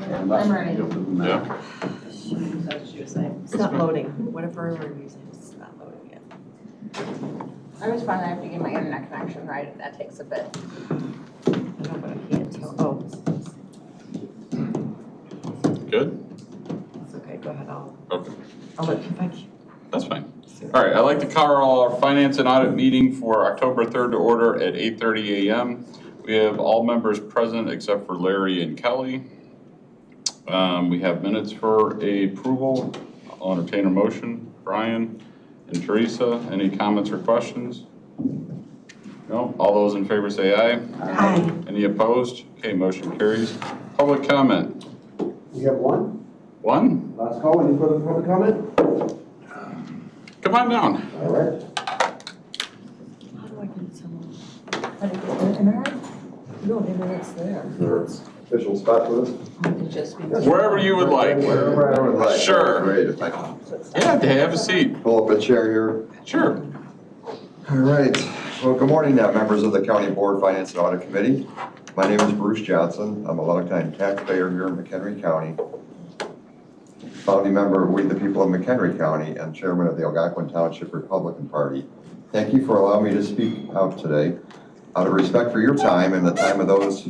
I'm ready. Yeah. That's what she was saying. It's not loading. Whatever we're using, it's not loading yet. I always find I have to get my internet connection right, and that takes a bit. I know, but I can't tell. Oh, Good? it's okay. Go ahead. I'll Okay, let you, if I can. that's fine. All right, I'd like to call our Finance and Audit meeting for October 3rd to order at 8:30 a.m. We have all members present except for Larry and Kelly. We have minutes for approval. I'll entertain a motion. Brian and Teresa, any comments or questions? No? All those in favor say aye. Aye. Any opposed? Okay, motion carries. Public comment. We have one. One? Last call. Any further public comment? Come on down. All right. How do I get someone? How do you get the internet? No, internet's there. There's official spot for this? It just be. Wherever you would like. Wherever I would like. Sure. Great, if I can Yeah, have a seat. pull up a chair here. Sure. All right. Well, good morning, members of the County Board Finance and Audit Committee. My name is Bruce Johnson. I'm a longtime taxpayer here in McHenry County, founding member of We the People of McHenry County, and chairman of the Algonquin Township Republican Party. Thank you for allowing me to speak out today. Out of respect for your time and the time of those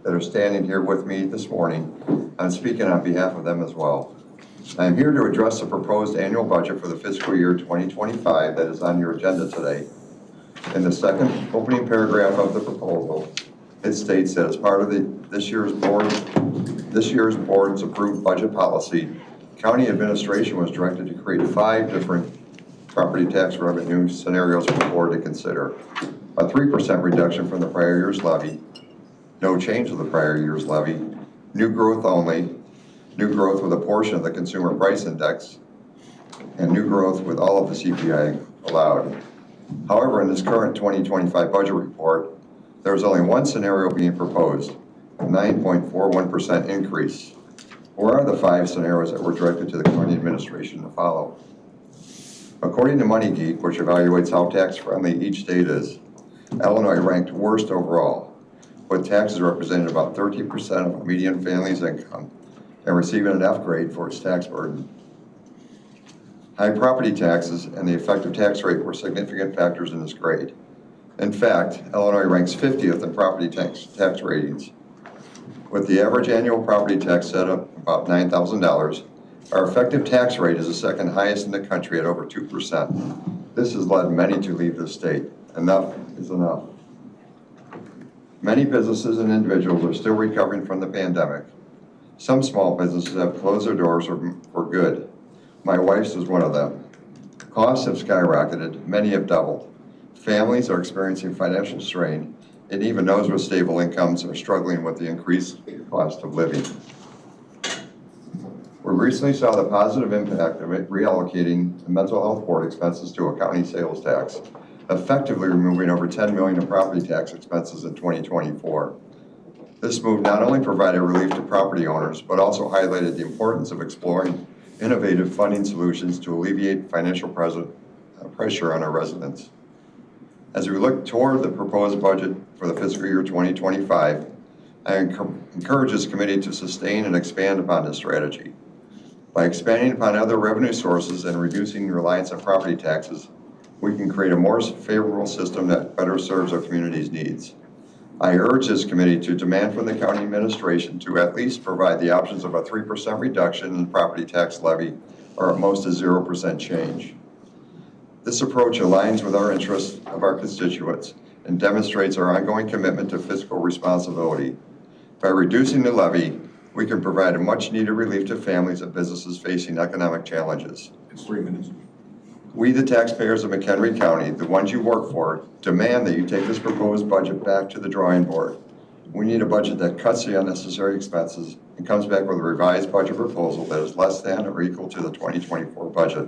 that are standing here with me this morning, I'm speaking on behalf of them as well. I am here to address the proposed annual budget for the fiscal year 2025 that is on your agenda today. In the second opening paragraph of the proposal, it states that as part of this year's board's approved budget policy, county administration was directed to create 5 different property tax revenue scenarios for the board to consider. A 3% reduction from the prior year's levy, no change of the prior year's levy, new growth only, new growth with a portion of the consumer price index, and new growth with all of the CPI allowed. However, in this current 2025 budget report, there is only one scenario being proposed, a 9.41% increase. Where are the 5 scenarios that were directed to the county administration to follow? According to MoneyGeek, which evaluates how tax-friendly each state is, Illinois ranked worst overall, with taxes representing about 30% of a median family's income and receiving an F grade for its tax burden. High property taxes and the effective tax rate were significant factors in this grade. In fact, Illinois ranks 50th in property tax ratings. With the average annual property tax set at about $9,000, our effective tax rate is the second highest in the country at over 2%. This has led many to leave the state. Enough is enough. Many businesses and individuals are still recovering from the pandemic. Some small businesses have closed their doors for good. My wife's is one of them. Costs have skyrocketed, many have doubled. Families are experiencing financial strain, and even those with stable incomes are struggling with the increased cost of living. We recently saw the positive impact of reallocating the mental health board expenses to a county sales tax, effectively removing over $10 million in property tax expenses in 2024. This move not only provided relief to property owners, but also highlighted the importance of exploring innovative funding solutions to alleviate financial pressure on our residents. As we look toward the proposed budget for the fiscal year 2025, I encourage this committee to sustain and expand upon this strategy. By expanding upon other revenue sources and reducing reliance on property taxes, we can create a more favorable system that better serves our community's needs. I urge this committee to demand from the county administration to at least provide the options of a 3% reduction in property tax levy or at most a 0% change. This approach aligns with our interests of our constituents and demonstrates our ongoing commitment to fiscal responsibility. By reducing the levy, we can provide a much-needed relief to families and businesses facing economic challenges. It's 3 minutes. We, the taxpayers of McHenry County, the ones you work for, demand that you take this proposed budget back to the drawing board. We need a budget that cuts the unnecessary expenses and comes back with a revised budget proposal that is less than or equal to the 2024 budget.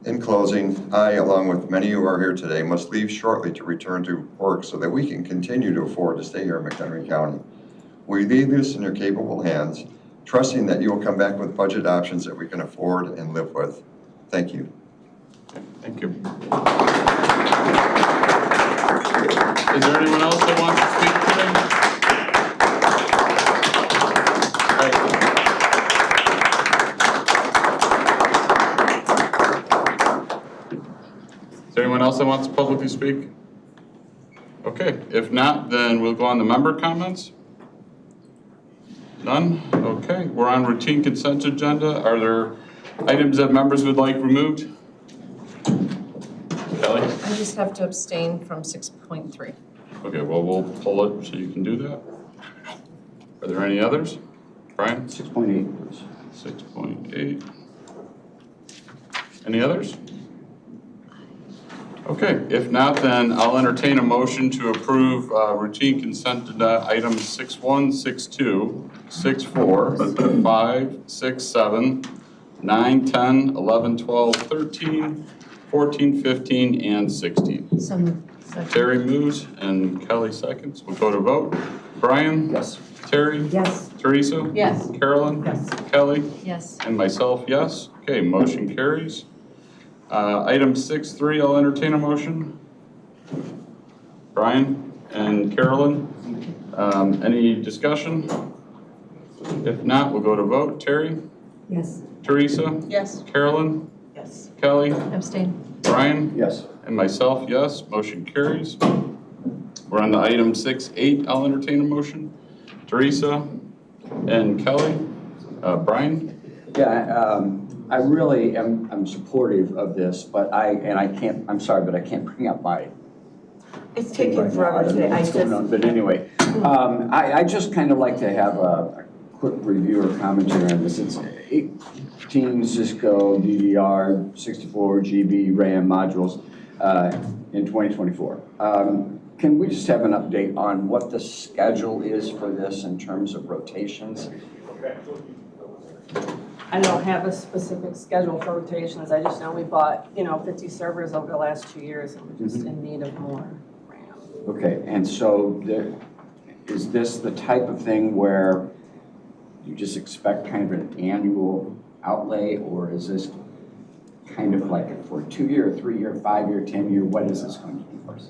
In closing, I, along with many who are here today, must leave shortly to return to work so that we can continue to afford to stay here in McHenry County. We leave this in your capable hands, trusting that you will come back with budget options that we can afford and live with. Thank you. Thank you. Is there anyone else that wants to speak today? else that wants to publicly speak? Okay, if not, then we'll go on to member comments. None? Okay, we're on routine consent agenda. Are there items that members would like removed? Kelly? I just have to abstain from 6.3. Okay, well, we'll pull it so you can do that. Are there any others? Brian? 6.8, please. 6.8. Any others? Okay, if not, then I'll entertain a motion to approve routine consent agenda items 6.1, 6.2, 6.4, 5, 6, 7, 9, 10, 11, 12, 13, 14, 15, and 16. Second. Terry moves and Kelly seconds. We'll go to vote. Brian? Yes. Terry? Yes. Teresa? Yes. Carolyn? Yes. Kelly? Yes. And myself, yes. Okay, motion carries. Item 6.3, I'll entertain a motion. Brian and Carolyn, any discussion? If not, we'll go to vote. Terry? Yes. Teresa? Yes. Carolyn? Yes. Kelly? Abstain. Brian? Yes. And myself, yes. Motion carries. We're on to item 6.8, I'll entertain a motion. Teresa and Kelly? Brian? Yeah, I really am supportive of this, but I'm sorry, but I can't bring up my. It's right taken now. forever I don't know today. what's going on, But anyway, I just kind of like to have a quick review or commentary on this. It's 18 Cisco DDR 64 GB RAM modules in 2024. Can we just have an update on what the schedule is for this in terms of rotations? I don't have a specific schedule for rotations. I just know we bought, 50 servers over the last 2 years and we're just in need of more RAM. Okay, and so is this the type of thing where you just expect kind of an annual outlay, or is this kind of like for a 2-year, 3-year, 5-year, 10-year, what is this going to be for us?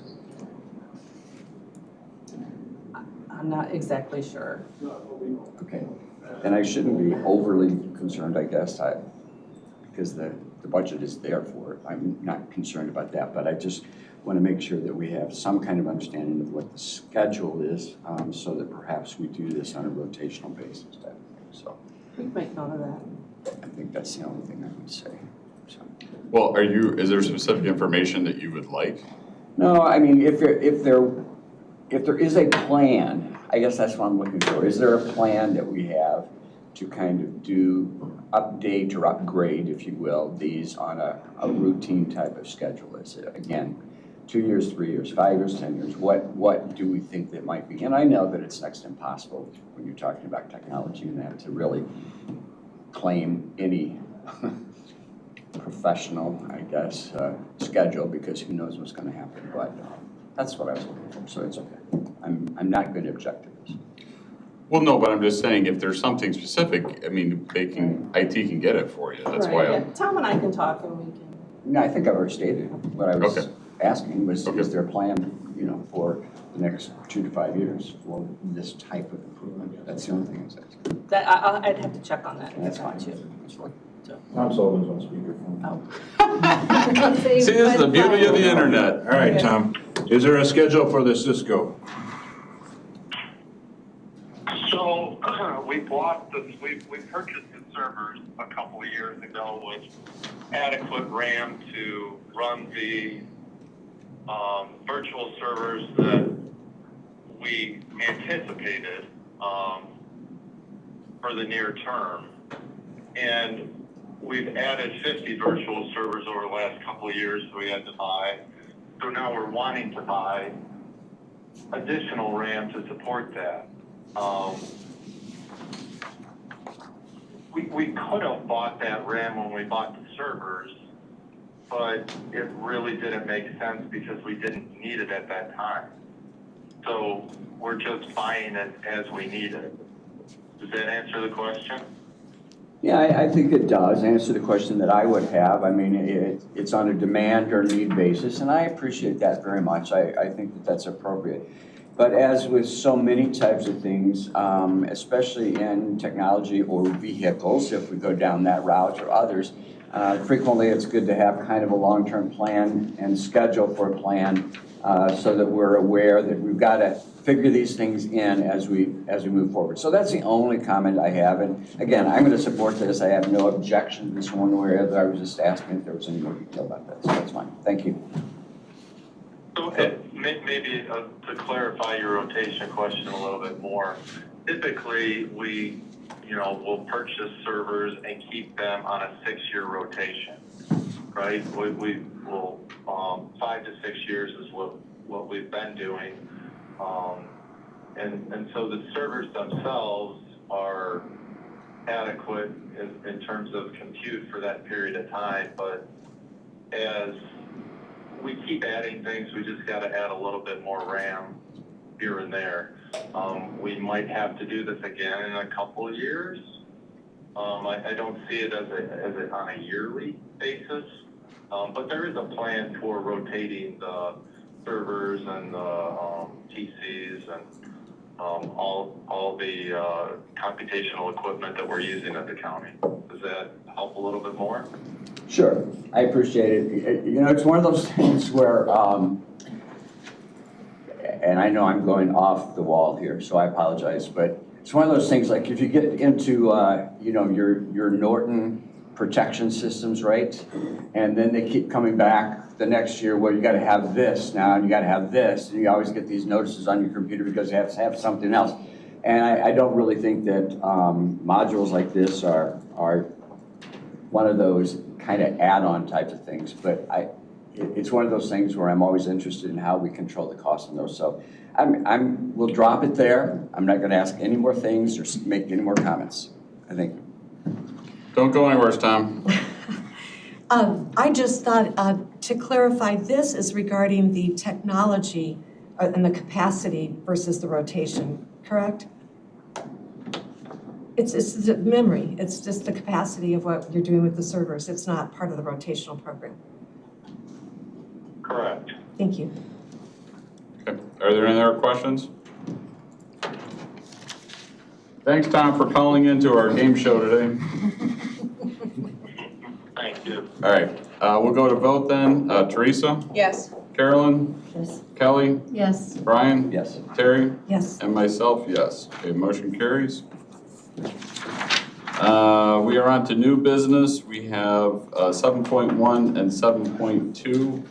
I'm not exactly sure. Okay, and I shouldn't be overly concerned, I guess, because the budget is there for it. I'm not concerned about that, but I just want to make sure that we have some kind of understanding of what the schedule is, so that perhaps we do this on a rotational basis. So We can make note of that. I think that's the only thing I would say. So. Well, is there specific information that you would like? No, I mean, if there is a plan, I guess that's what I'm looking for. Is there a plan that we have to kind of update or upgrade, if you will, these on a routine type of schedule? Is it, again, 2 years, 3 years, 5 years, 10 years? What do we think that might be? And I know that it's next to impossible when you're talking about technology and that to really claim any professional, I guess, schedule, because who knows what's going to happen. But that's what I was looking for, so it's okay. I'm not going to object to this. Well, no, but I'm just saying if there's something specific, I mean, IT can get it for you. That's why Right, yeah. Tom and I can talk and we can. No, I think I've already stated what I was asking was, Okay. is there a plan, for the next 2 to 5 years for this type of improvement? That's the only thing I was asking. I'd have to check on that. That's fine. too. That's fine. Tom Sullivan's on speakerphone. Oh. See, this is the beauty of the internet. All right, Tom, is there a schedule for the Cisco? So we purchased the servers a couple of years ago with adequate RAM to run the virtual servers that we anticipated for the near term. And we've added 50 virtual servers over the last couple of years, so we had to buy. So now we're wanting to buy additional RAM to support that. We could have bought that RAM when we bought the servers, but it really didn't make sense because we didn't need it at that time. So we're just buying it as we need it. Does that answer the question? Yeah, I think it does answer the question that I would have. I mean, it's on a demand or need basis, and I appreciate that very much. I think that that's appropriate. But as with so many types of things, especially in technology or vehicles, if we go down that route or others, Frequently, it's good to have kind of a long-term plan and schedule for a plan so that we're aware that we've got to figure these things in as we move forward. So that's the only comment I have. And again, I'm going to support this. I have no objection to this one way or the other. I was just asking if there was any more detail about that. So that's fine. Thank you. So maybe to clarify your rotation question a little bit more, typically we, will purchase servers and keep them on a 6-year rotation, right? We will, 5 to 6 years is what we've been doing. And so the servers themselves are adequate in terms of compute for that period of time, but as we keep adding things, we just got to add a little bit more RAM here and there. We might have to do this again in a couple of years. I don't see it as on a yearly basis, but there is a plan for rotating the servers and the PCs and all the computational equipment that we're using at the county. Does that help a little bit more? Sure, I appreciate it. It's one of those things where, and I know I'm going off the wall here, so I apologize, but it's one of those things like if you get into, your Norton protection systems, right? And then they keep coming back the next year, well, you got to have this now, and you got to have this, and you always get these notices on your computer because you have to have something else. And I don't really think that modules like this are one of those kind of add-on types of things, but it's one of those things where I'm always interested in how we control the cost of those. So we'll drop it there. I'm not going to ask any more things or make any more comments. I think. Don't go anywhere, Tom. I just thought to clarify, this is regarding the technology and the capacity versus the rotation, correct? It's the memory. It's just the capacity of what you're doing with the servers. It's not part of the rotational program. Correct. Thank you. Okay. Are there any other questions? Thanks, Tom, for calling into our game show today. Thank you. All right, we'll go to vote then. Teresa? Yes. Carolyn? Yes. Kelly? Yes. Brian? Yes. Terry? Yes. And myself, yes. Okay, motion carries. We are on to new business. We have 7.1 and 7.2.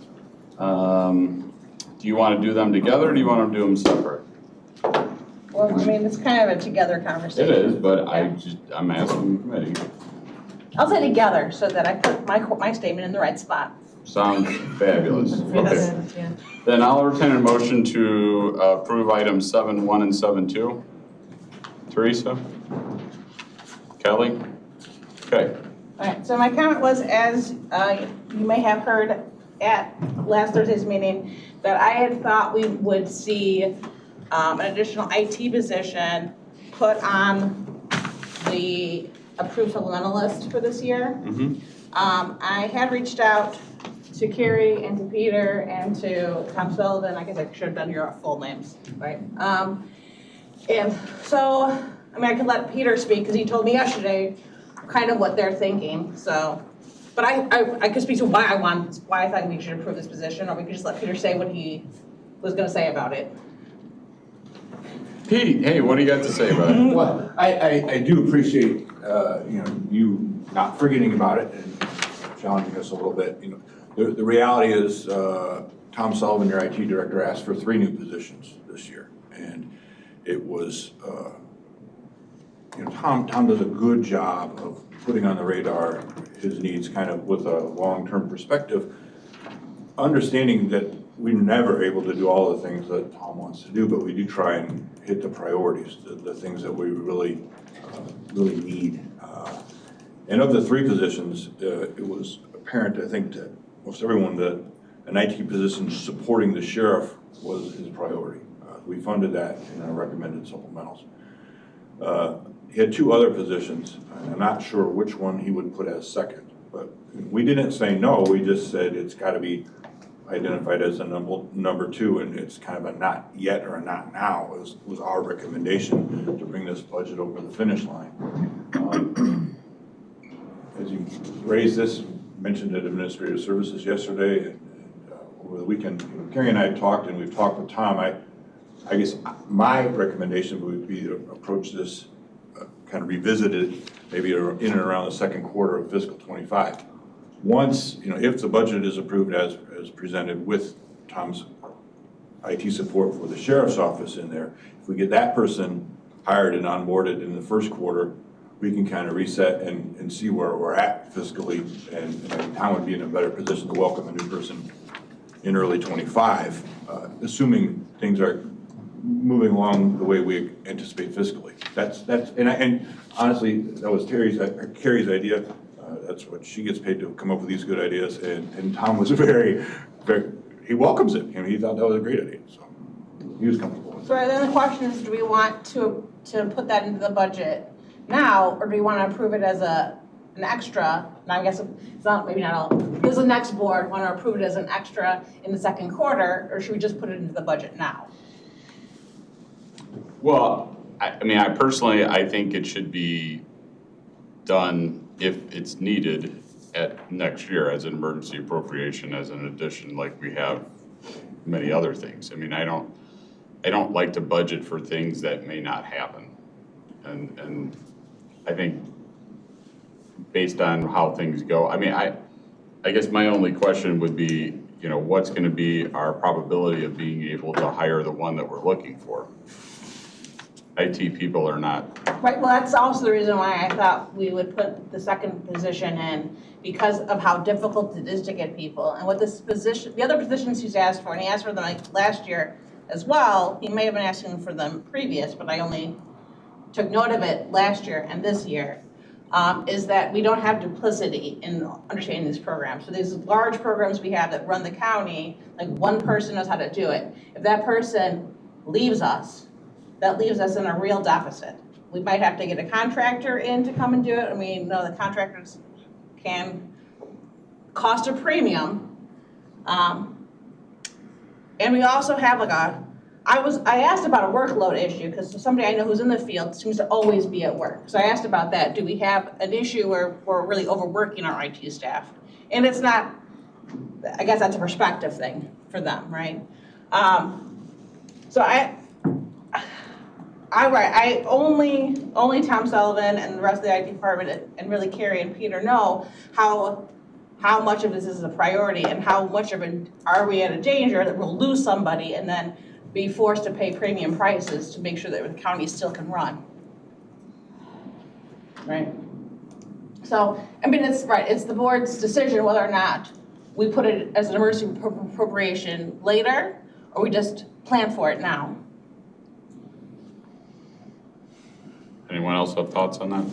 Do you want to do them together or do you want to do them separate? Well, I mean, it's kind of a together conversation. It is, but I'm asking the committee. I'll say together so that I put my statement in the right spot. Sounds fabulous. Yes. Okay. Yeah. Then I'll entertain a motion to approve items 7.1 and 7.2. Teresa? Kelly? Okay. All right, so my comment was, as you may have heard at last Thursday's meeting, that I had thought we would see an additional IT position put on the approved supplemental list for this year. Mm-hmm. I had reached out to Carrie and to Peter and to Tom Sullivan. I guess I should have done your full names, right? And so, I mean, I could let Peter speak because he told me yesterday kind of what they're thinking, so. But I could speak to why I thought we should approve this position, or we could just let Peter say what he was gonna say about it. Pete, hey, what do you got to say about it? Well, I do appreciate, you not forgetting about it and challenging us a little bit. The reality is, Tom Sullivan, your IT director, asked for 3 new positions this year. And it was, Tom does a good job of putting on the radar his needs kind of with a long-term perspective, understanding that we're never able to do all the things that Tom wants to do, but we do try and hit the priorities, the things that we really need. And of the 3 positions, it was apparent, I think, to most everyone that an IT position supporting the sheriff was his priority. We funded that in our recommended supplementals. He had 2 other positions, and I'm not sure which one he would put as second, but we didn't say no, we just said it's got to be identified as a number 2, and it's kind of a not yet or a not now was our recommendation to bring this budget over the finish line. As you raise this mentioned at Administrative Services yesterday and over the weekend. Carrie and I talked, and we've talked with Tom. I guess my recommendation would be to approach this, kind of revisit it, maybe in and around the second quarter of fiscal 25. Once, if the budget is approved as presented with Tom's IT support for the sheriff's office in there, if we get that person hired and onboarded in the first quarter, we can kind of reset and see where we're at fiscally, and Tom would be in a better position to welcome a new person in early 25, assuming things are moving along the way we anticipate fiscally. And honestly, that was Carrie's idea. That's what she gets paid to come up with these good ideas, and Tom was very, he welcomes it, and he thought that was a great idea, so he was comfortable with it. So then the question is, do we want to put that into the budget now, or do we want to approve it as an extra? Now I guess it's not, maybe not all, does the next board want to approve it as an extra in the second quarter, or should we just put it into the budget now? Well, I personally, I think it should be done if it's needed at next year as an emergency appropriation, as an addition, like we have many other things. I don't like to budget for things that may not happen. And I think based on how things go, I guess my only question would be, what's going to be our probability of being able to hire the one that we're looking for? IT people are not. Right, well, that's also the reason why I thought we would put the second position in, because of how difficult it is to get people. And what this position, the other positions he's asked for, and he asked for them like last year as well, he may have been asking for them previous, but I only took note of it last year and this year, is that we don't have duplicity in understanding these programs. So these large programs we have that run the county, like one person knows how to do it. If that person leaves us, that leaves us in a real deficit. We might have to get a contractor in to come and do it. The contractors can cost a premium. And we also have I asked about a workload issue, because somebody I know who's in the field seems to always be at work. So I asked about that. Do we have an issue where we're really overworking our IT staff? And it's not, I guess that's a perspective thing for them, right? So only Tom Sullivan and the rest of the IT department and really Carrie and Peter know how much of this is a priority, and how much of it are we at a danger that we'll lose somebody and then be forced to pay premium prices to make sure that the county still can run. Right? So, it's the board's decision whether or not we put it as an emergency appropriation later, or we just plan for it now. Anyone else have thoughts on that?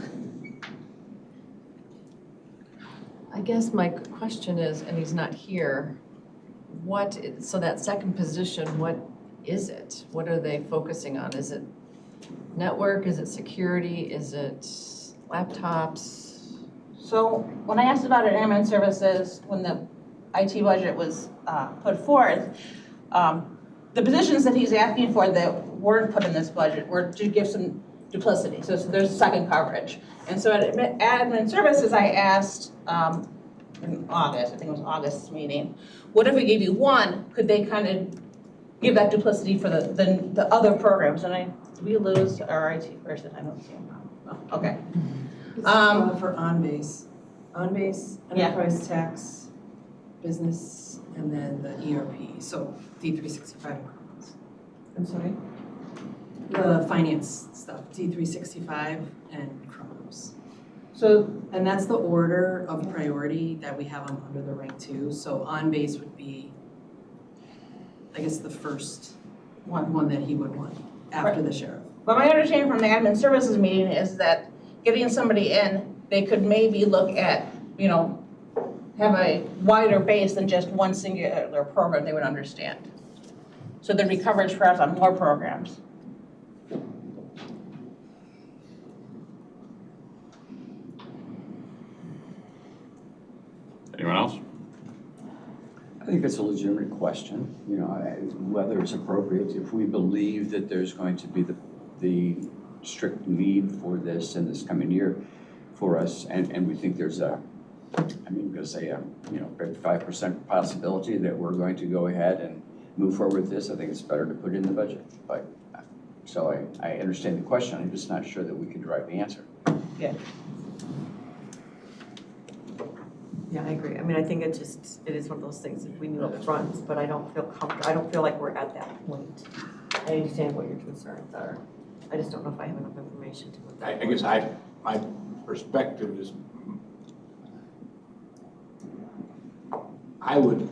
I guess my question is, and he's not here, so that second position, what is it? What are they focusing on? Is it network? Is it security? Is it laptops? So when I asked about it in admin services, when the IT budget was put forth, the positions that he's asking for that weren't put in this budget were to give some duplicity. So there's second coverage. And so at admin services, I asked in August, I think it was August's meeting, what if we gave you one? Could they kind of give that duplicity for the other programs? And did we lose our IT person? I don't see him now. Oh, okay. For on-base, enterprise tax, business, and then the ERP, so D365. I'm sorry? The finance stuff, D365 and Chronos. So, and that's the order of priority that we have them under the rank 2. So on-base would be, I guess, the first one that he would want after the sheriff. But my understanding from the admin services meeting is that getting somebody in, they could maybe look at, have a wider base than just one singular program they would understand. So there'd be coverage perhaps on more programs. Anyone else? I think it's a legitimate question, whether it's appropriate. If we believe that there's going to be the strict need for this in this coming year for us, and we think there's a I mean, because say, 55% possibility that we're going to go ahead and move forward with this, I think it's better to put it in the budget. But, so I understand the question, I'm just not sure that we can derive the answer. Yeah. Yeah, I agree. I mean, I think it is one of those things that we knew up front, but I don't feel comfortable, I don't feel like we're at that point. I understand what your concerns are. I just don't know if I have enough information to move that. I guess my perspective is, I would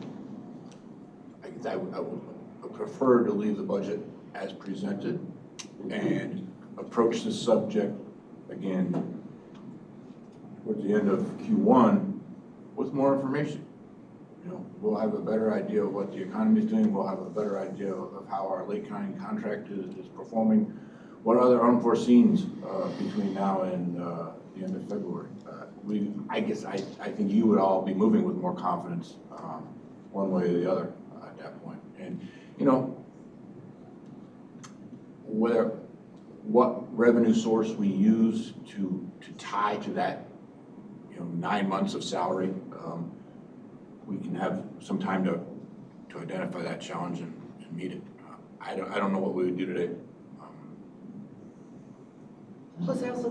prefer to leave the budget as presented and approach this subject again towards the end of Q1 with more information. We'll have a better idea of what the economy is doing. We'll have a better idea of how our Lake County contract is performing. What other unforeseens between now and the end of February? I think you would all be moving with more confidence one way or the other at that point. And what revenue source we use to tie to that 9 months of salary, we can have some time to identify that challenge and meet it. I don't know what we would do today. Plus, I also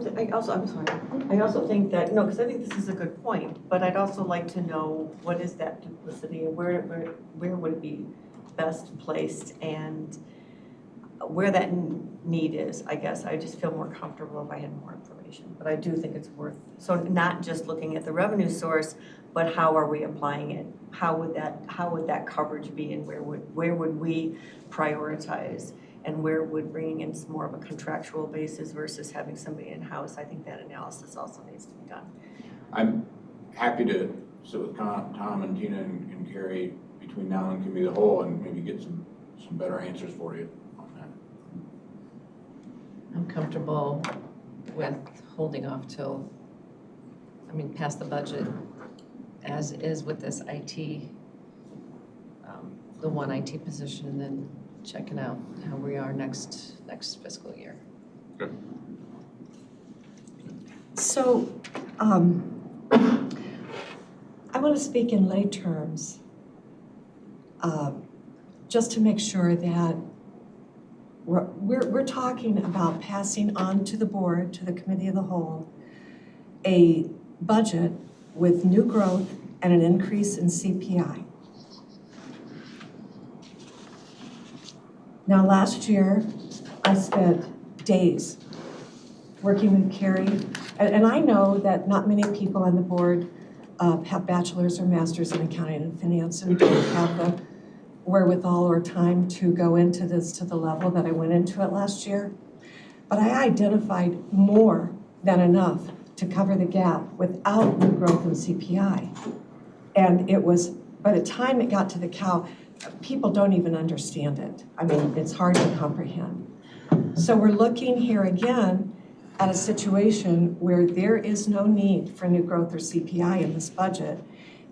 think that, no, because I think this is a good point, but I'd also like to know what is that duplicity and where would it be best placed and where that need is, I guess. I just feel more comfortable if I had more information, but I do think it's worth, so not just looking at the revenue source, but how are we applying it? How would that coverage be, and where would we prioritize? And where would bringing in more of a contractual basis versus having somebody in-house? I think that analysis also needs to be done. I'm happy to sit with Tom and Tina and Carrie between now and Committee of the Whole and maybe get some better answers for you on that. I'm comfortable with holding off till, past the budget as is with this IT, the one IT position, and then checking out how we are next fiscal year. Good. So, I want to speak in lay terms, just to make sure that we're talking about passing on to the board, to the Committee of the Whole, a budget with new growth and an increase in CPI. Now, last year, I spent days working with Carrie, and I know that not many people on the board have bachelor's or master's in accounting and finance and don't have the wherewithal or time to go into this to the level that I went into it last year. But I identified more than enough to cover the gap without new growth in CPI. And it was, by the time it got to the cow, people don't even understand it. It's hard to comprehend. So we're looking here again at a situation where there is no need for new growth or CPI in this budget.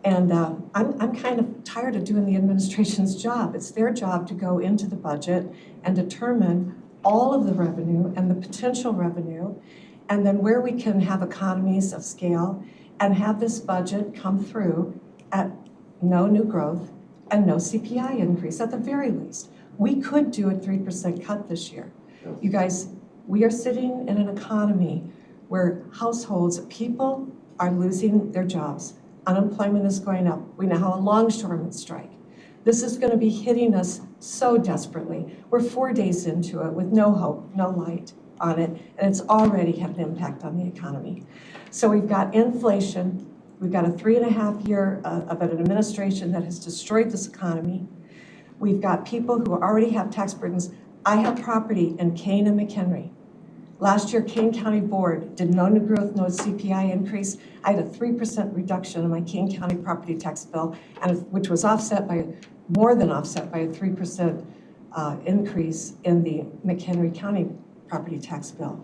And I'm kind of tired of doing the administration's job. It's their job to go into the budget and determine all of the revenue and the potential revenue, and then where we can have economies of scale and have this budget come through at no new growth and no CPI increase at the very least. We could do a 3% cut this year. You guys, we are sitting in an economy where households, people are losing their jobs. Unemployment is going up. We now have a longshoreman strike. This is going to be hitting us so desperately. We're 4 days into it with no hope, no light on it, and it's already had an impact on the economy. So we've got inflation. We've got a 3.5 year of an administration that has destroyed this economy. We've got people who already have tax burdens. I have property in Kane and McHenry. Last year, Kane County Board did no new growth, no CPI increase. I had a 3% reduction in my Kane County property tax bill, which was more than offset by a 3% increase in the McHenry County property tax bill.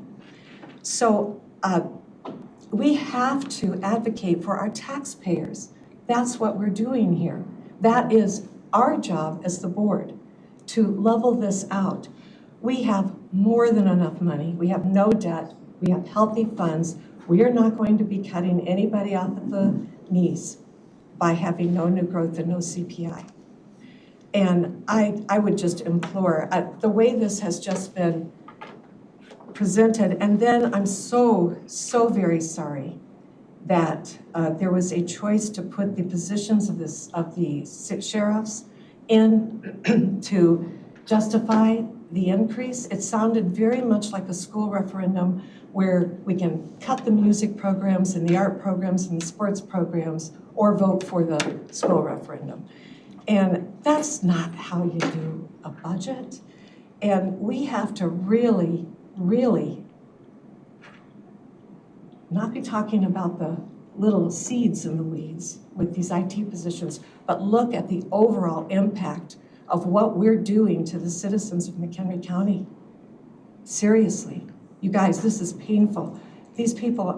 So we have to advocate for our taxpayers. That's what we're doing here. That is our job as the board, to level this out. We have more than enough money. We have no debt. We have healthy funds. We are not going to be cutting anybody off of the knees by having no new growth and no CPI. And I would just implore, the way this has just been presented, and then I'm so very sorry that there was a choice to put the positions of the 6 sheriffs in to justify the increase. It sounded very much like a school referendum where we can cut the music programs and the art programs and the sports programs or vote for the school referendum. And that's not how you do a budget. And we have to really not be talking about the little seeds in the weeds with these IT positions, but look at the overall impact of what we're doing to the citizens of McHenry County. Seriously, you guys, this is painful. These people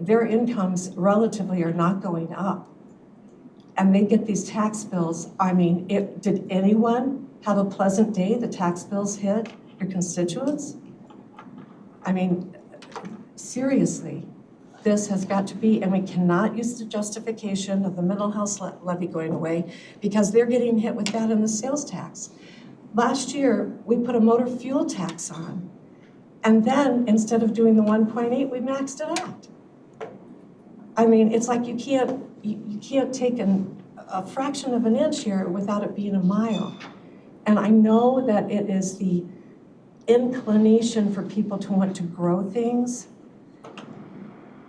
their incomes relatively are not going up. And they get these tax bills. I mean, did anyone have a pleasant day the tax bills hit your constituents? I mean, seriously, this has got to be, and we cannot use the justification of the mental health levy going away because they're getting hit with that in the sales tax. Last year, we put a motor fuel tax on, and then instead of doing the 1.8, we maxed it out. I mean, it's like you can't take a fraction of an inch here without it being a mile. And I know that it is the inclination for people to want to grow things.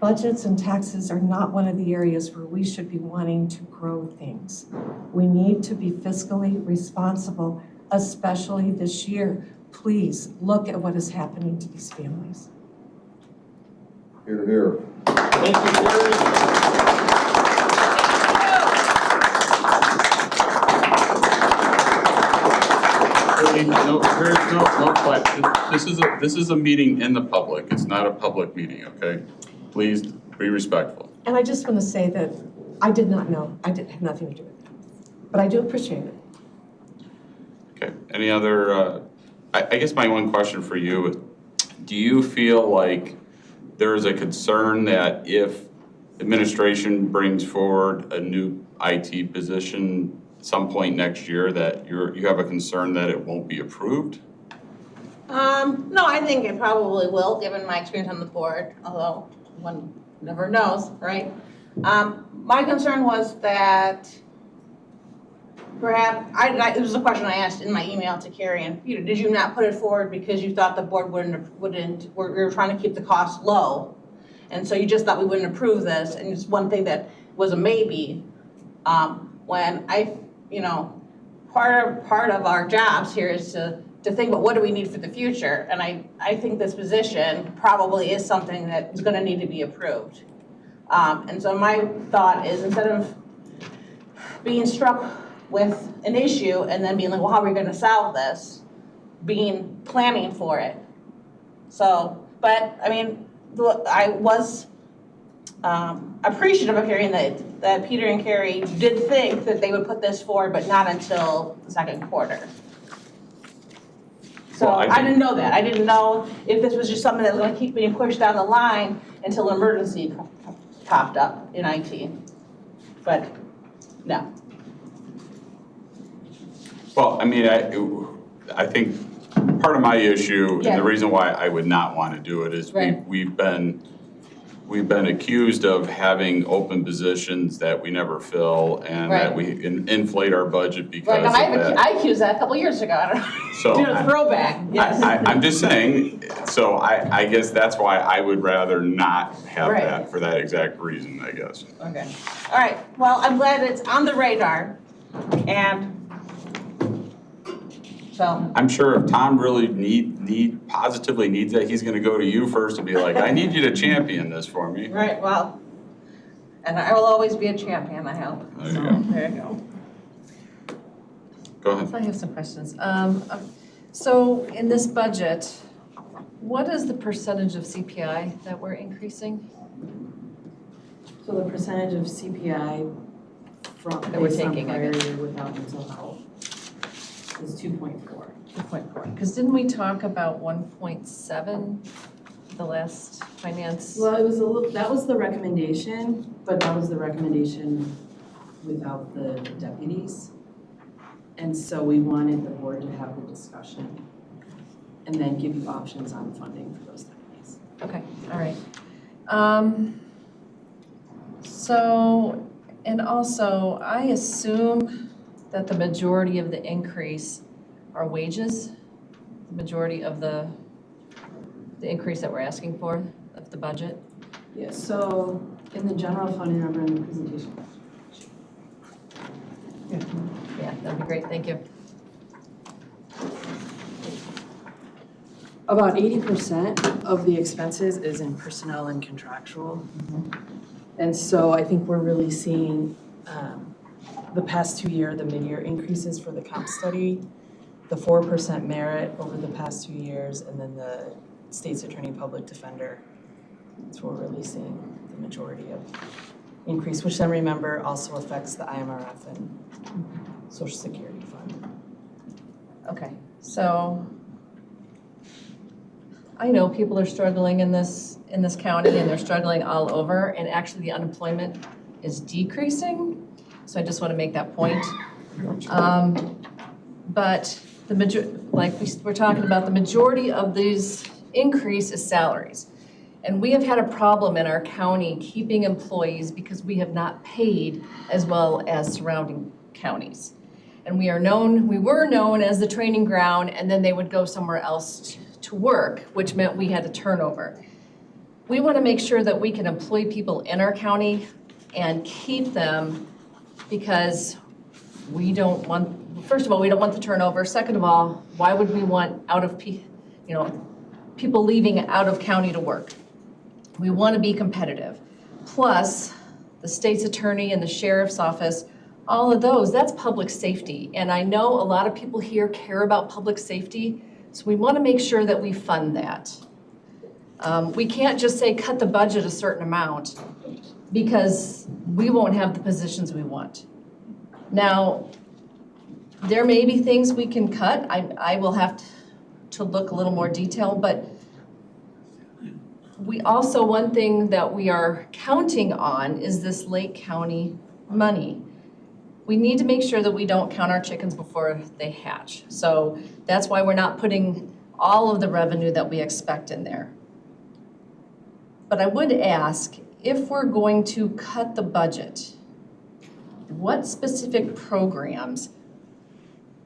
Budgets and taxes are not one of the areas where we should be wanting to grow things. We need to be fiscally responsible, especially this year. Please look at what is happening to these families. Here to hear. Thank you, Carrie. No question. This is a meeting in the public. It's not a public meeting, okay? Please be respectful. And I just want to say that I did not know. I didn't have nothing to do with that. But I do appreciate it. Okay, any other, I guess my one question for you, do you feel like there is a concern that if administration brings forward a new IT position some point next year that you have a concern that it won't be approved? No, I think it probably will, given my experience on the board, although one never knows, right? My concern was that perhaps, it was a question I asked in my email to Carrie and Peter, did you not put it forward because you thought the board we were trying to keep the cost low? And so you just thought we wouldn't approve this, and it's one thing that was a maybe. When part of our jobs here is to think about what do we need for the future, and I think this position probably is something that is gonna need to be approved. And so my thought is, instead of being struck with an issue and then being like, well, how are we gonna solve this? Planning for it. So, but I mean, I was appreciative of hearing that Peter and Carrie did think that they would put this forward, but not until the second quarter. So Well, I didn't know that. I didn't know if this was just something that was gonna keep being pushed down the line until an emergency popped up in IT. But no. Well, I mean, I think part of my issue Yeah. and the reason why I would not want to do it is Right. we've been accused of having open positions that we never fill and that we inflate our budget because of that. I accused that a couple years ago. I don't know. So Do a throwback. Yes. I'm just saying, so I guess that's why I would rather not have Right. that for that exact reason, I guess. Okay. All right. Well, I'm glad it's on the radar, and so. I'm sure if Tom really positively needs that, he's gonna go to you first and be like, I need you to champion this for me. Right. Well, and I will always be a champion, I hope. There you So, go. there you go. Go ahead. So I have some questions. So in this budget, what is the percentage of CPI that we're increasing? So the percentage of CPI from, That we're based on taking, I prior guess. year without mental health is 2.4. 2.4, because didn't we talk about 1.7 the last finance? Well, it was a little, that was the recommendation, but that was the recommendation without the deputies. And so we wanted the board to have the discussion and then give you options on funding for those deputies. Okay, all right. So, and also, I assume that the majority of the increase are wages? The majority of the increase that we're asking for of the budget? Yeah, so in the general fund, remember in the presentation. Yeah, that'd be great, thank you. About 80% of the expenses is in personnel and contractual. And so I think we're really seeing the past 2 year, the mid-year increases for the comp study, the 4% merit over the past 2 years, and then the state's attorney public defender. That's where we're really seeing the majority of increase, which then remember also affects the IMRF and Social Security Fund. Okay, so I know people are struggling in this county, and they're struggling all over, and actually the unemployment is decreasing. So I just want to make that point. But we're talking about, the majority of these increase is salaries. And we have had a problem in our county keeping employees because we have not paid as well as surrounding counties. And we were known as the training ground, and then they would go somewhere else to work, which meant we had a turnover. We want to make sure that we can employ people in our county and keep them, because we don't want, first of all, we don't want the turnover. Second of all, why would we want people leaving out of county to work? We want to be competitive. Plus, the state's attorney and the sheriff's office, all of those, that's public safety. And I know a lot of people here care about public safety, so we want to make sure that we fund that. We can't just say cut the budget a certain amount, because we won't have the positions we want. Now, there may be things we can cut. I will have to look a little more detailed, but we also, one thing that we are counting on is this Lake County money. We need to make sure that we don't count our chickens before they hatch. So that's why we're not putting all of the revenue that we expect in there. But I would ask, if we're going to cut the budget, what specific programs,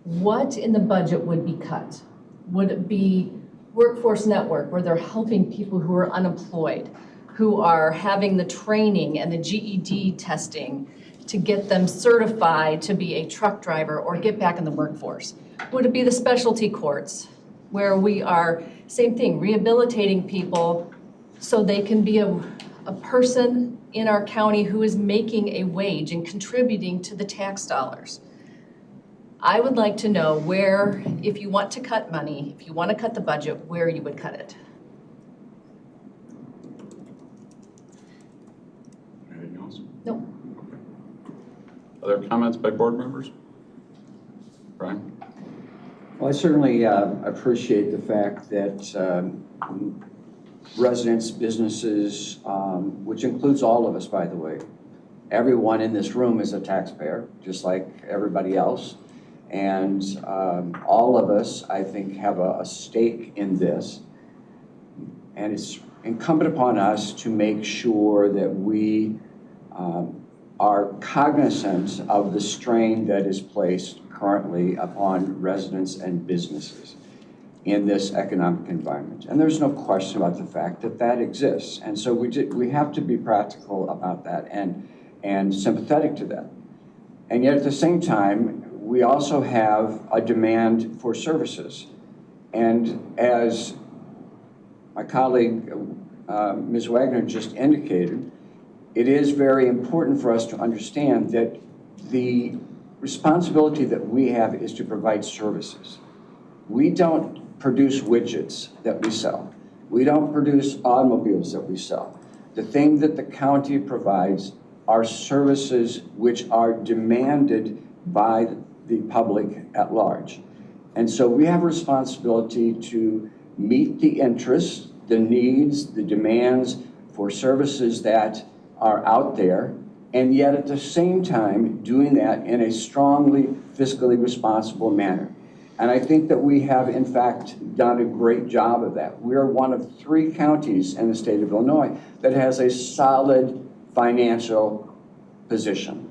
what in the budget would be cut? Would it be Workforce Network, where they're helping people who are unemployed, who are having the training and the GED testing to get them certified to be a truck driver or get back in the workforce? Would it be the specialty courts, where we are, same thing, rehabilitating people so they can be a person in our county who is making a wage and contributing to the tax dollars? I would like to know where, if you want to cut money, if you want to cut the budget, where you would cut it. Anything else? Nope. Other comments by board members? Brian? Well, I certainly appreciate the fact that residents, businesses, which includes all of us, by the way, everyone in this room is a taxpayer, just like everybody else. And all of us, I think, have a stake in this. And it's incumbent upon us to make sure that we are cognizant of the strain that is placed currently upon residents and businesses in this economic environment. And there's no question about the fact that that exists. And so we have to be practical about that and sympathetic to that. And yet at the same time, we also have a demand for services. And as my colleague, Ms. Wagner, just indicated, it is very important for us to understand that the responsibility that we have is to provide services. We don't produce widgets that we sell. We don't produce automobiles that we sell. The thing that the county provides are services which are demanded by the public at large. And so we have a responsibility to meet the interests, the needs, the demands for services that are out there, and yet at the same time doing that in a strongly fiscally responsible manner. And I think that we have in fact done a great job of that. We are one of 3 counties in the state of Illinois that has a solid financial position.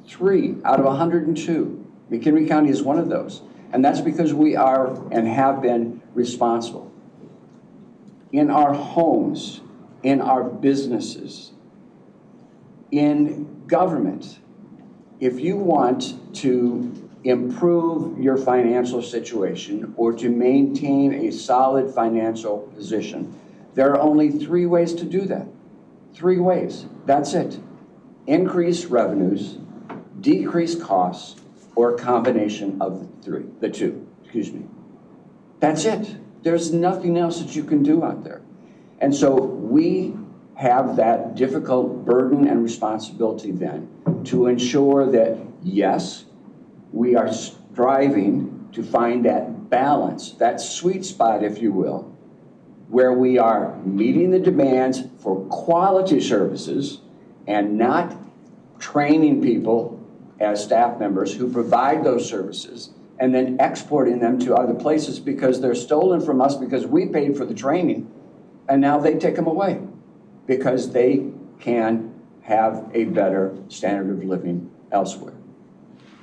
3 out of 102. McHenry County is one of those. And that's because we are and have been responsible. In our homes, in our businesses, in government, if you want to improve your financial situation or to maintain a solid financial position, there are only 3 ways to do that. 3 ways. That's it. Increase revenues, decrease costs, or a combination of the two. That's it. There's nothing else that you can do out there. And so we have that difficult burden and responsibility then to ensure that, yes, we are striving to find that balance, that sweet spot, if you will, where we are meeting the demands for quality services and not training people as staff members who provide those services and then exporting them to other places because they're stolen from us because we paid for the training and now they take them away because they can have a better standard of living elsewhere.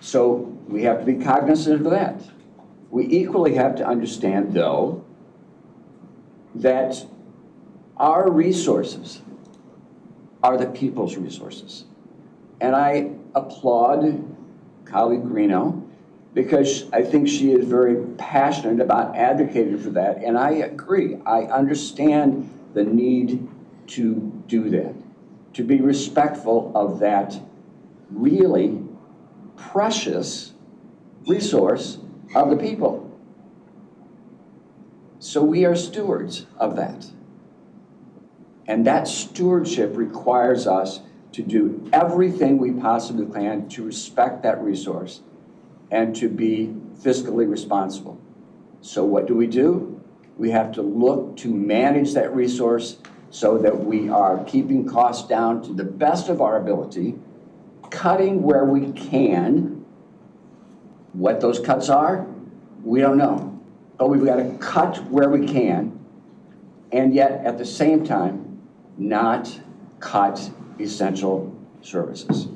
So we have to be cognizant of that. We equally have to understand, though, that our resources are the people's resources. And I applaud colleague Greeno because I think she is very passionate about advocating for that. And I agree. I understand the need to do that, to be respectful of that really precious resource of the people. So we are stewards of that. And that stewardship requires us to do everything we possibly can to respect that resource and to be fiscally responsible. So what do? We have to look to manage that resource so that we are keeping costs down to the best of our ability, cutting where we can. What those cuts are, we don't know. But we've got to cut where we can, and yet at the same time, not cut essential services.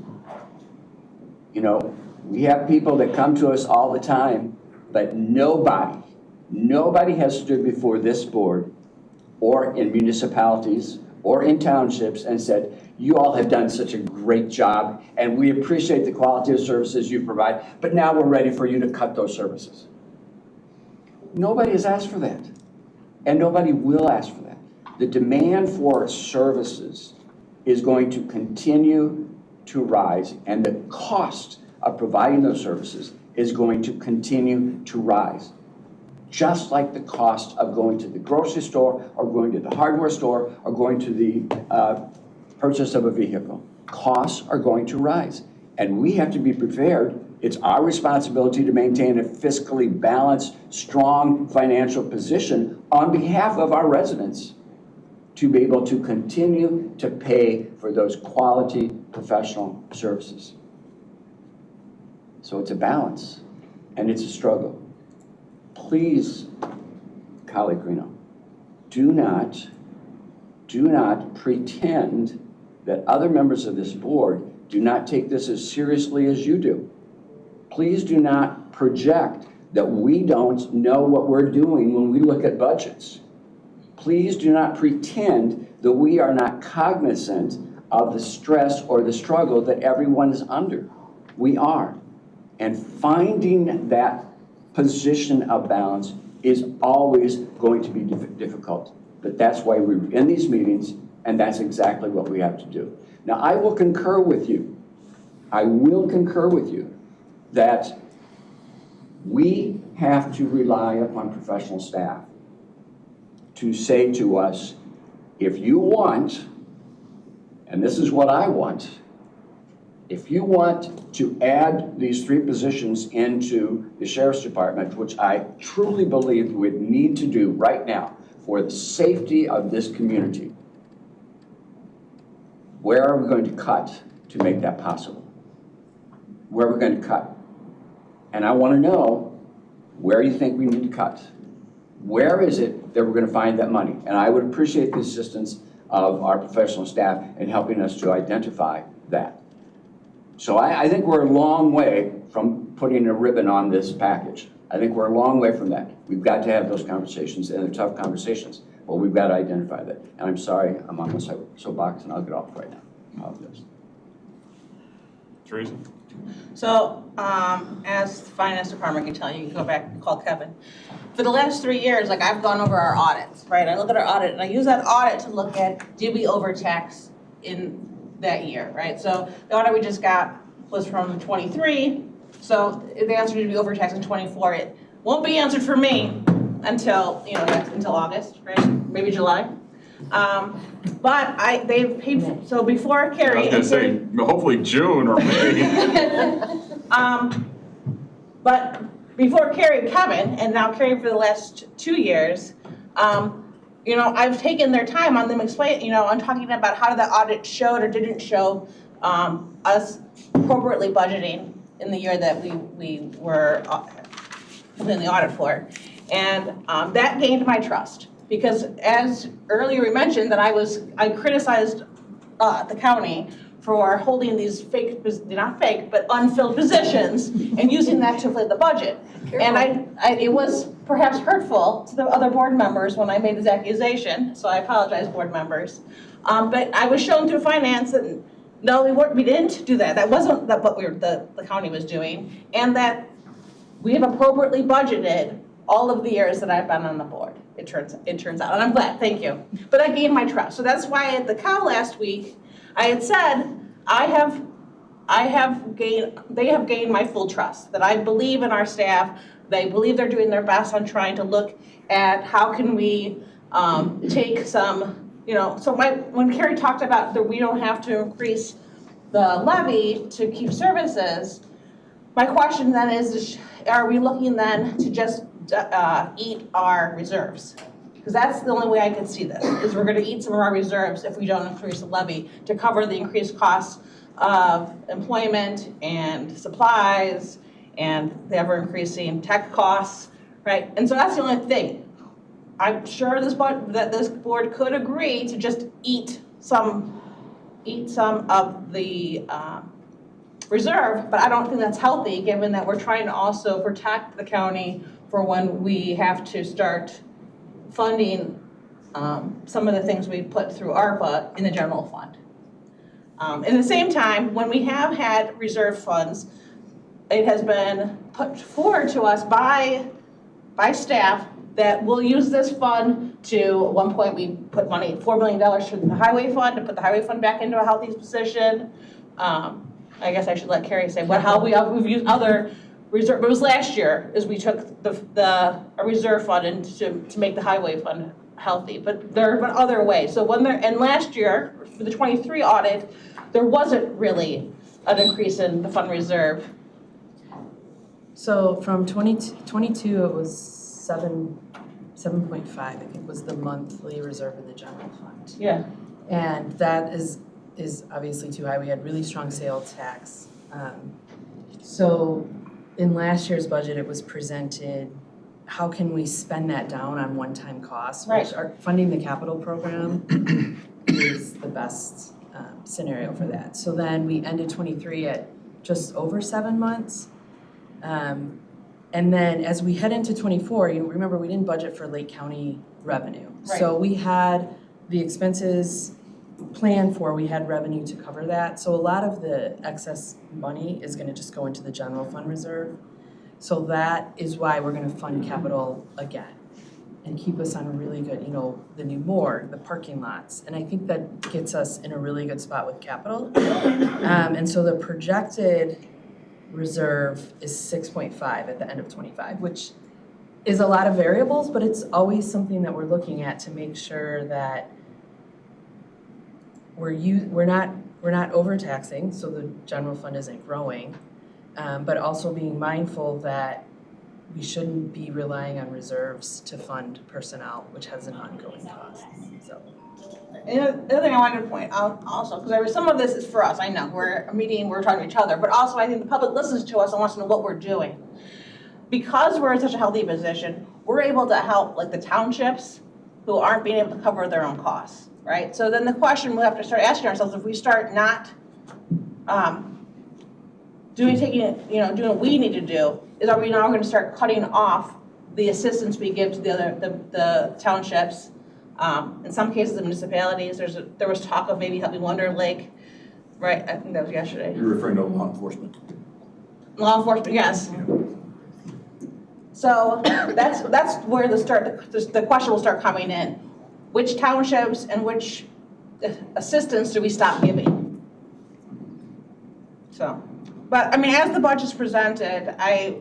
You know, we have people that come to us all the time, but nobody has stood before this board or in municipalities or in townships and said, you all have done such a great job and we appreciate the quality of services you provide, but now we're ready for you to cut those services. Nobody has asked for that, and nobody will ask for that. The demand for services is going to continue to rise, and the cost of providing those services is going to continue to rise. Just like the cost of going to the grocery store or going to the hardware store or going to the purchase of a vehicle. Costs are going to rise, and we have to be prepared. It's our responsibility to maintain a fiscally balanced, strong financial position on behalf of our residents to be able to continue to pay for those quality professional services. So it's a balance, and it's a struggle. Please, colleague Greeno, do not pretend that other members of this board do not take this as seriously as you do. Please do not project that we don't know what we're doing when we look at budgets. Please do not pretend that we are not cognizant of the stress or the struggle that everyone is under. We are. And finding that position of balance is always going to be difficult. But that's why we're in these meetings, and that's exactly what we have to do. Now, I will concur with you. That we have to rely upon professional staff to say to us, if you want, and this is what I want, if you want to add these 3 positions into the Sheriff's Department, which I truly believe we need to do right now for the safety of this community, where are we going to cut to make that possible? Where are we going to cut? And I want to know where you think we need to cut. Where is it that we're going to find that money? And I would appreciate the assistance of our professional staff in helping us to identify that. So I think we're a long way from putting a ribbon on this package. I think we're a long way from that. We've got to have those conversations, and they're tough conversations, but we've got to identify that. And I'm sorry, I'm on the soapbox, and I'll get off right now. I apologize. Teresa? So, as the finance department can tell you, you can go back and call Kevin. For the last 3 years, like I've gone over our audits, right? I look at our audit and I use that audit to look at, did we overtax in that year, right? So the audit we just got was from 23. So the answer to be overtaxed in 24, it won't be answered for me until, until August, right? Maybe July. But they've paid, so before Carrie. I was gonna say, hopefully June or May. But before Carrie and Kevin, and now Carrie for the last 2 years, I've taken their time on them on talking about how the audit showed or didn't show us appropriately budgeting in the year that we were in the audit for. And that gained my trust. Because as earlier we mentioned, that I criticized the county for holding these fake, not fake, but unfilled positions and using that to inflate the budget. Careful. And it was perhaps hurtful to the other board members when I made this accusation, so I apologize, board members. But I was shown through finance that no, we didn't do that. That wasn't what the county was doing, and that we have appropriately budgeted all of the years that I've been on the board. It turns out, and I'm glad. Thank you. But I gained my trust, so that's why at the cow last week, I had said they have gained my full trust. That I believe in our staff. They believe they're doing their best on trying to look at how can we take some. So when Carrie talked about that we don't have to increase the levy to keep services, my question then is, are we looking then to just eat our reserves? Because that's the only way I can see this, is we're going to eat some of our reserves if we don't increase the levy to cover the increased costs of employment and supplies and the ever-increasing tech costs, right? And so that's the only thing. I'm sure that this board could agree to just eat some of the reserve, but I don't think that's healthy, given that we're trying to also protect the county for when we have to start funding some of the things we put through ARPA in the general fund. In the same time, when we have had reserve funds, it has been put forward to us by staff that we'll use this fund to, at one point we put money, $4 million for the highway fund, to put the highway fund back into a healthy position. I guess I should let Carrie say how we've used other reserve, it was last year, is we took a reserve fund and to make the highway fund healthy, but there have been other ways. So and last year, for the 23 audit, there wasn't really an increase in the fund reserve. So from 22, it was 7.5, I think, was the monthly reserve in the general fund. Yeah. And that is obviously too high. We had really strong sales tax. So in last year's budget, it was presented, how can we spend that down on one-time costs? Right. Which funding the capital program is the best scenario for that. So then we ended 23 at just over 7 months. And then as we head into 24, remember we didn't budget for Lake County revenue. Right. So we had the expenses planned for, we had revenue to cover that. So a lot of the excess money is gonna just go into the general fund reserve. So that is why we're gonna fund capital again and keep us on a really good, the new morgue, the parking lots. And I think that gets us in a really good spot with capital. And so the projected reserve is 6.5 at the end of 25, which is a lot of variables, but it's always something that we're looking at to make sure that we're not overtaxing, so the general fund isn't growing, but also being mindful that we shouldn't be relying on reserves to fund personnel, which has an ongoing cost, so. And the other thing I wanted to point out also, because some of this is for us, I know, we're a meeting, we're talking to each other, but also I think the public listens to us and wants to know what we're doing. Because we're in such a healthy position, we're able to help like the townships who aren't being able to cover their own costs, right? So then the question we have to start asking ourselves, if we start not doing what we need to do, is are we now going to start cutting off the assistance we give to the townships? In some cases, the municipalities, there was talk of maybe helping Wonder Lake, right? I think that was yesterday. You're referring to law enforcement. Law enforcement, yes. So that's where the question will start coming in. Which townships and which assistance do we stop giving? So, but I mean, as the budget's presented, I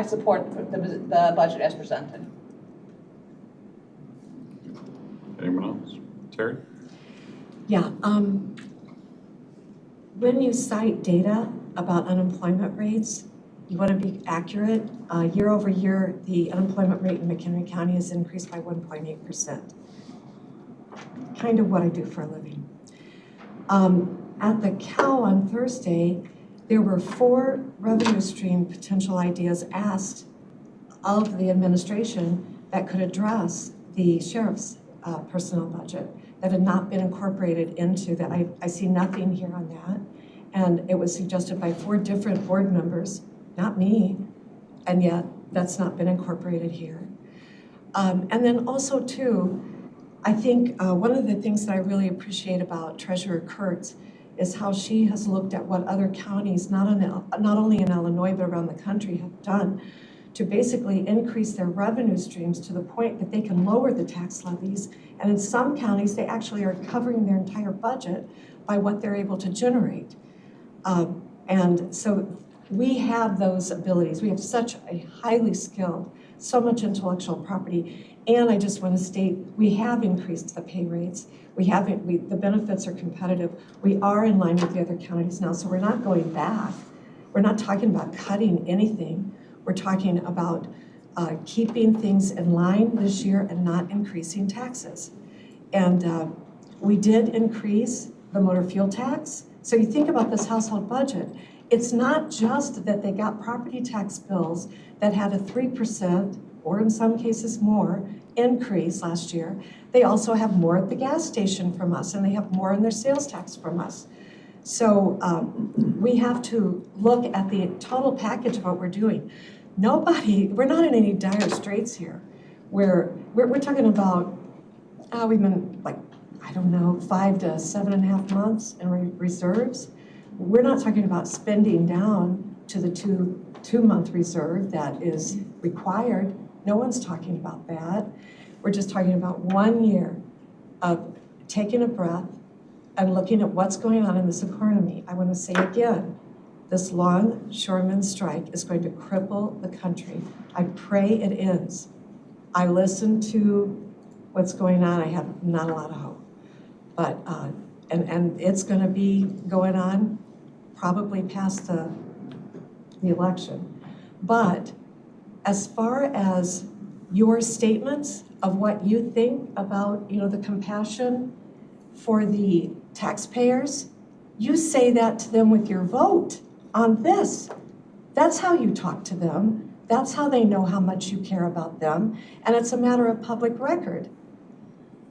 support the budget as presented. Anyone else? Terry? Yeah, when you cite data about unemployment rates, you want to be accurate. Year over year, the unemployment rate in McHenry County has increased by 1.8%. Kind of what I do for a living. At the COW on Thursday, there were 4 revenue stream potential ideas asked of the administration that could address the sheriff's personnel budget that had not been incorporated into that. I see nothing here on that. And it was suggested by 4 different board members, not me, and yet that's not been incorporated here. And then also too, I think one of the things that I really appreciate about Treasurer Kurtz is how she has looked at what other counties, not only in Illinois, but around the country have done to basically increase their revenue streams to the point that they can lower the tax levies. And in some counties, they actually are covering their entire budget by what they're able to generate. And so we have those abilities. We have such a highly skilled, so much intellectual property. And I just want to state, we have increased the pay rates. The benefits are competitive. We are in line with the other counties now, so we're not going back. We're not talking about cutting anything. We're talking about keeping things in line this year and not increasing taxes. And we did increase the motor fuel tax. So you think about this household budget, it's not just that they got property tax bills that had a 3%, or in some cases more, increase last year. They also have more at the gas station from us, and they have more in their sales tax from us. So we have to look at the total package of what we're doing. We're not in any dire straits here. We're talking about, we've been like, I don't know, 5 to 7.5 months in reserves. We're not talking about spending down to the two-month reserve that is required. No one's talking about that. We're just talking about 1 year of taking a breath and looking at what's going on in this economy. I want to say again, this longshoreman strike is going to cripple the country. I pray it is. I listen to what's going on. I have not a lot of hope. But, and it's going to be going on probably past the election. But as far as your statements of what you think about, the compassion for the taxpayers, you say that to them with your vote on this. That's how you talk to them. That's how they know how much you care about them. And it's a matter of public record.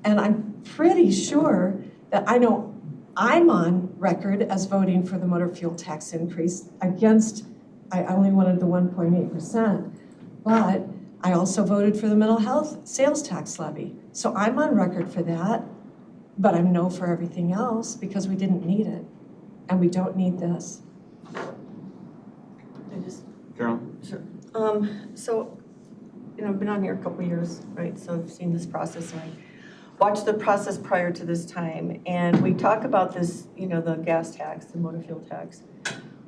And I'm pretty sure that I know I'm on record as voting for the motor fuel tax increase against, I only wanted the 1.8%, but I also voted for the mental health sales tax levy. So I'm on record for that, but I'm no for everything else because we didn't need it. And we don't need this. Carol? Sure. So, I've been on here a couple years, right? So I've seen this process and I watched the process prior to this time. And we talk about this, the gas tax, the motor fuel tax.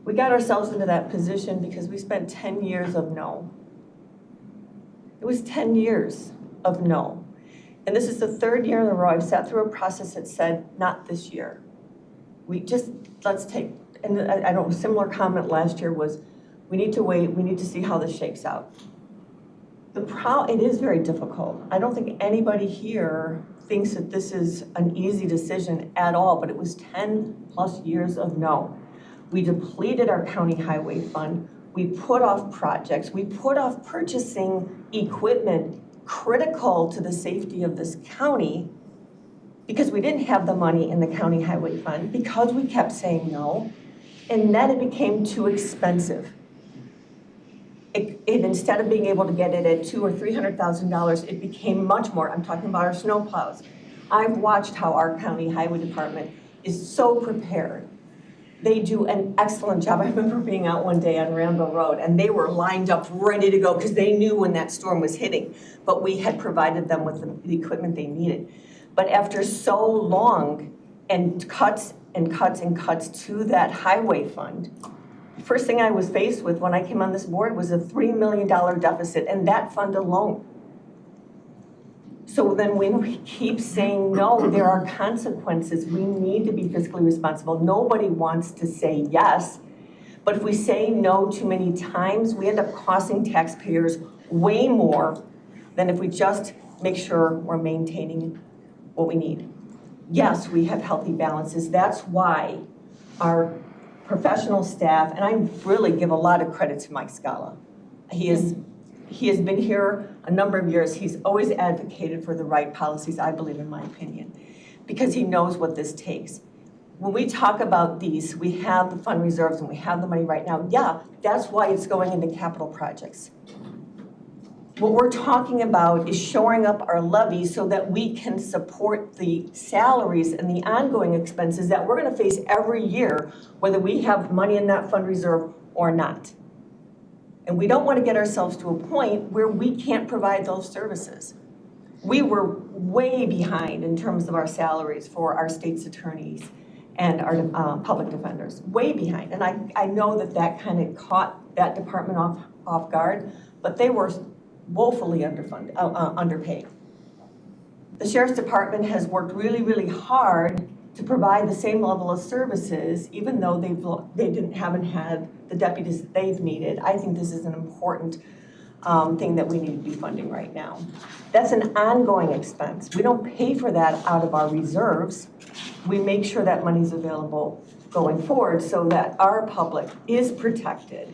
We got ourselves into that position because we spent 10 years of no. It was 10 years of no. And this is the 3rd year in a row I've sat through a process that said, not this year. Let's take, and I don't know, a similar comment last year was, We need to wait, we need to see how this shakes out. It is very difficult. I don't think anybody here thinks that this is an easy decision at all, but it was 10+ years of no. We depleted our county highway fund. We put off projects. We put off purchasing equipment critical to the safety of this county because we didn't have the money in the county highway fund, because we kept saying no, and then it became too expensive. Instead of being able to get it at $200,000 or $300,000, it became much more. I'm talking about our snowplows. I've watched how our county highway department is so prepared. They do an excellent job. I remember being out one day on Randall Road, and they were lined up ready to go because they knew when that storm was hitting, but we had provided them with the equipment they needed. But after so long and cuts and cuts and cuts to that highway fund, first thing I was faced with when I came on this board was a $3 million deficit in that fund alone. So then when we keep saying no, there are consequences. We need to be fiscally responsible. Nobody wants to say yes, but if we say no too many times, we end up costing taxpayers way more than if we just make sure we're maintaining what we need. Yes, we have healthy balances. That's why our professional staff, and I really give a lot of credit to Mike Scala. He has been here a number of years. He's always advocated for the right policies, I believe, in my opinion, because he knows what this takes. When we talk about these, we have the fund reserves and we have the money right now. Yeah, that's why it's going into capital projects. What we're talking about is shoring up our levy so that we can support the salaries and the ongoing expenses that we're going to face every year, whether we have money in that fund reserve or not. And we don't want to get ourselves to a point where we can't provide those services. We were way behind in terms of our salaries for our state's attorneys and our public defenders, way behind. And I know that kind of caught that department off guard, but they were woefully underpaid. The Sheriff's Department has worked really, really hard to provide the same level of services, even though haven't had the deputies that they've needed. I think this is an important thing that we need to be funding right now. That's an ongoing expense. We don't pay for that out of our reserves. We make sure that money's available going forward so that our public is protected.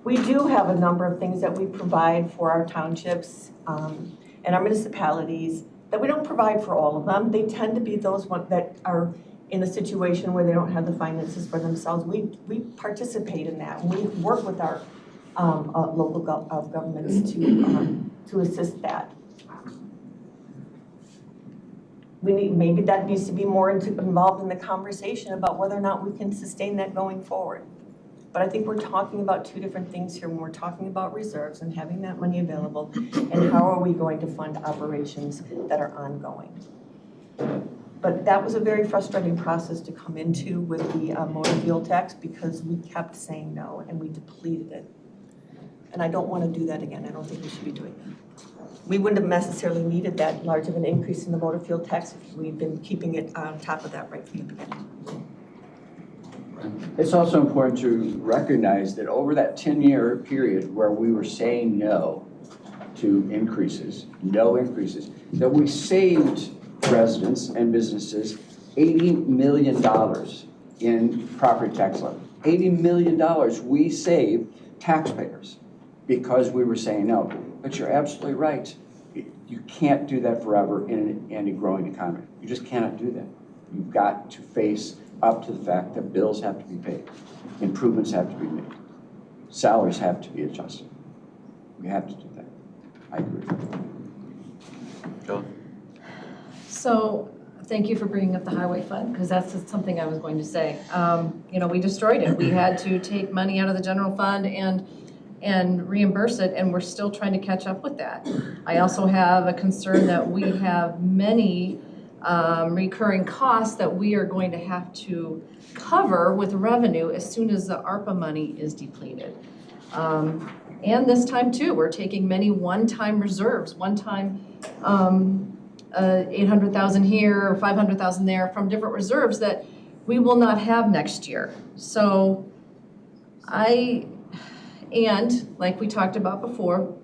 We do have a number of things that we provide for our townships and our municipalities that we don't provide for all of them. They tend to be those that are in a situation where they don't have the finances for themselves. We participate in that. We work with our local governments to assist that. Maybe that needs to be more involved in the conversation about whether or not we can sustain that going forward. But I think we're talking about two different things here when we're talking about reserves and having that money available, and how are we going to fund operations that are ongoing. But that was a very frustrating process to come into with the motor fuel tax, because we kept saying no and we depleted it. And I don't want to do that again. I don't think we should be doing that. We wouldn't have necessarily needed that large of an increase in the motor fuel tax if we'd been keeping it on top of that right from the beginning. It's also important to recognize that over that 10-year period where we were saying no to increases, that we saved residents and businesses $80 million in property tax levy. $80 million we saved taxpayers because we were saying no. But you're absolutely right. You can't do that forever in a growing economy. You just cannot do that. You've got to face up to the fact that bills have to be paid, improvements have to be made, salaries have to be adjusted. We have to do that. I agree. Kelly? So, thank you for bringing up the highway fund, because that's something I was going to say. We destroyed it. We had to take money out of the general fund and reimburse it, and we're still trying to catch up with that. I also have a concern that we have many recurring costs that we are going to have to cover with revenue as soon as the ARPA money is depleted. And this time too, we're taking many one-time reserves, one-time 800,000 here or 500,000 there from different reserves that we will not have next year. So And like we talked about before,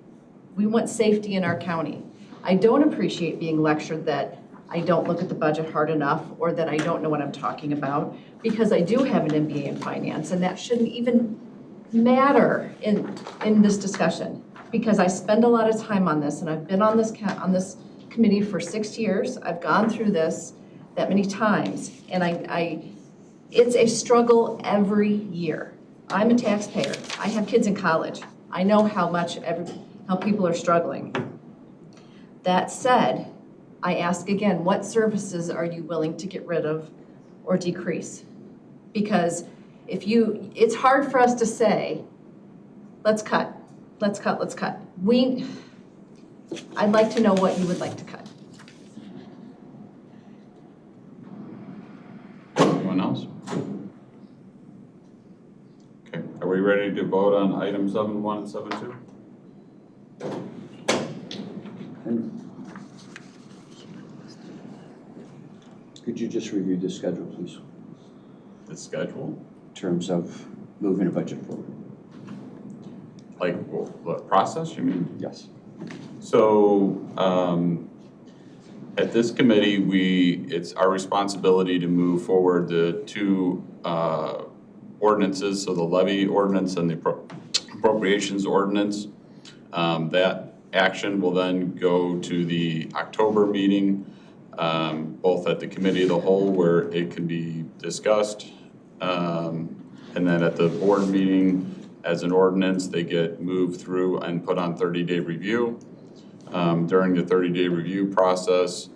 we want safety in our county. I don't appreciate being lectured that I don't look at the budget hard enough or that I don't know what I'm talking about, because I do have an MBA in finance, and that shouldn't even matter in this discussion, because I spend a lot of time on this, and I've been on this committee for 6 years. I've gone through this that many times, and it's a struggle every year. I'm a taxpayer. I have kids in college. I know how people are struggling. That said, I ask again, what services are you willing to get rid of or decrease? Because it's hard for us to say, let's cut. I'd like to know what you would like to cut. Anyone else? Okay, are we ready to vote on item 7.1 and 7.2? Could you just review the schedule, please, The schedule? in terms of moving a budget forward? Like, what process, you mean? Yes. So, at this committee, it's our responsibility to move forward the two ordinances, so the Levy Ordinance and the Appropriations Ordinance. That action will then go to the October meeting, both at the Committee of the Whole where it can be discussed, and then at the board meeting as an ordinance, they get moved through and put on 30-day review. During the 30-day review process,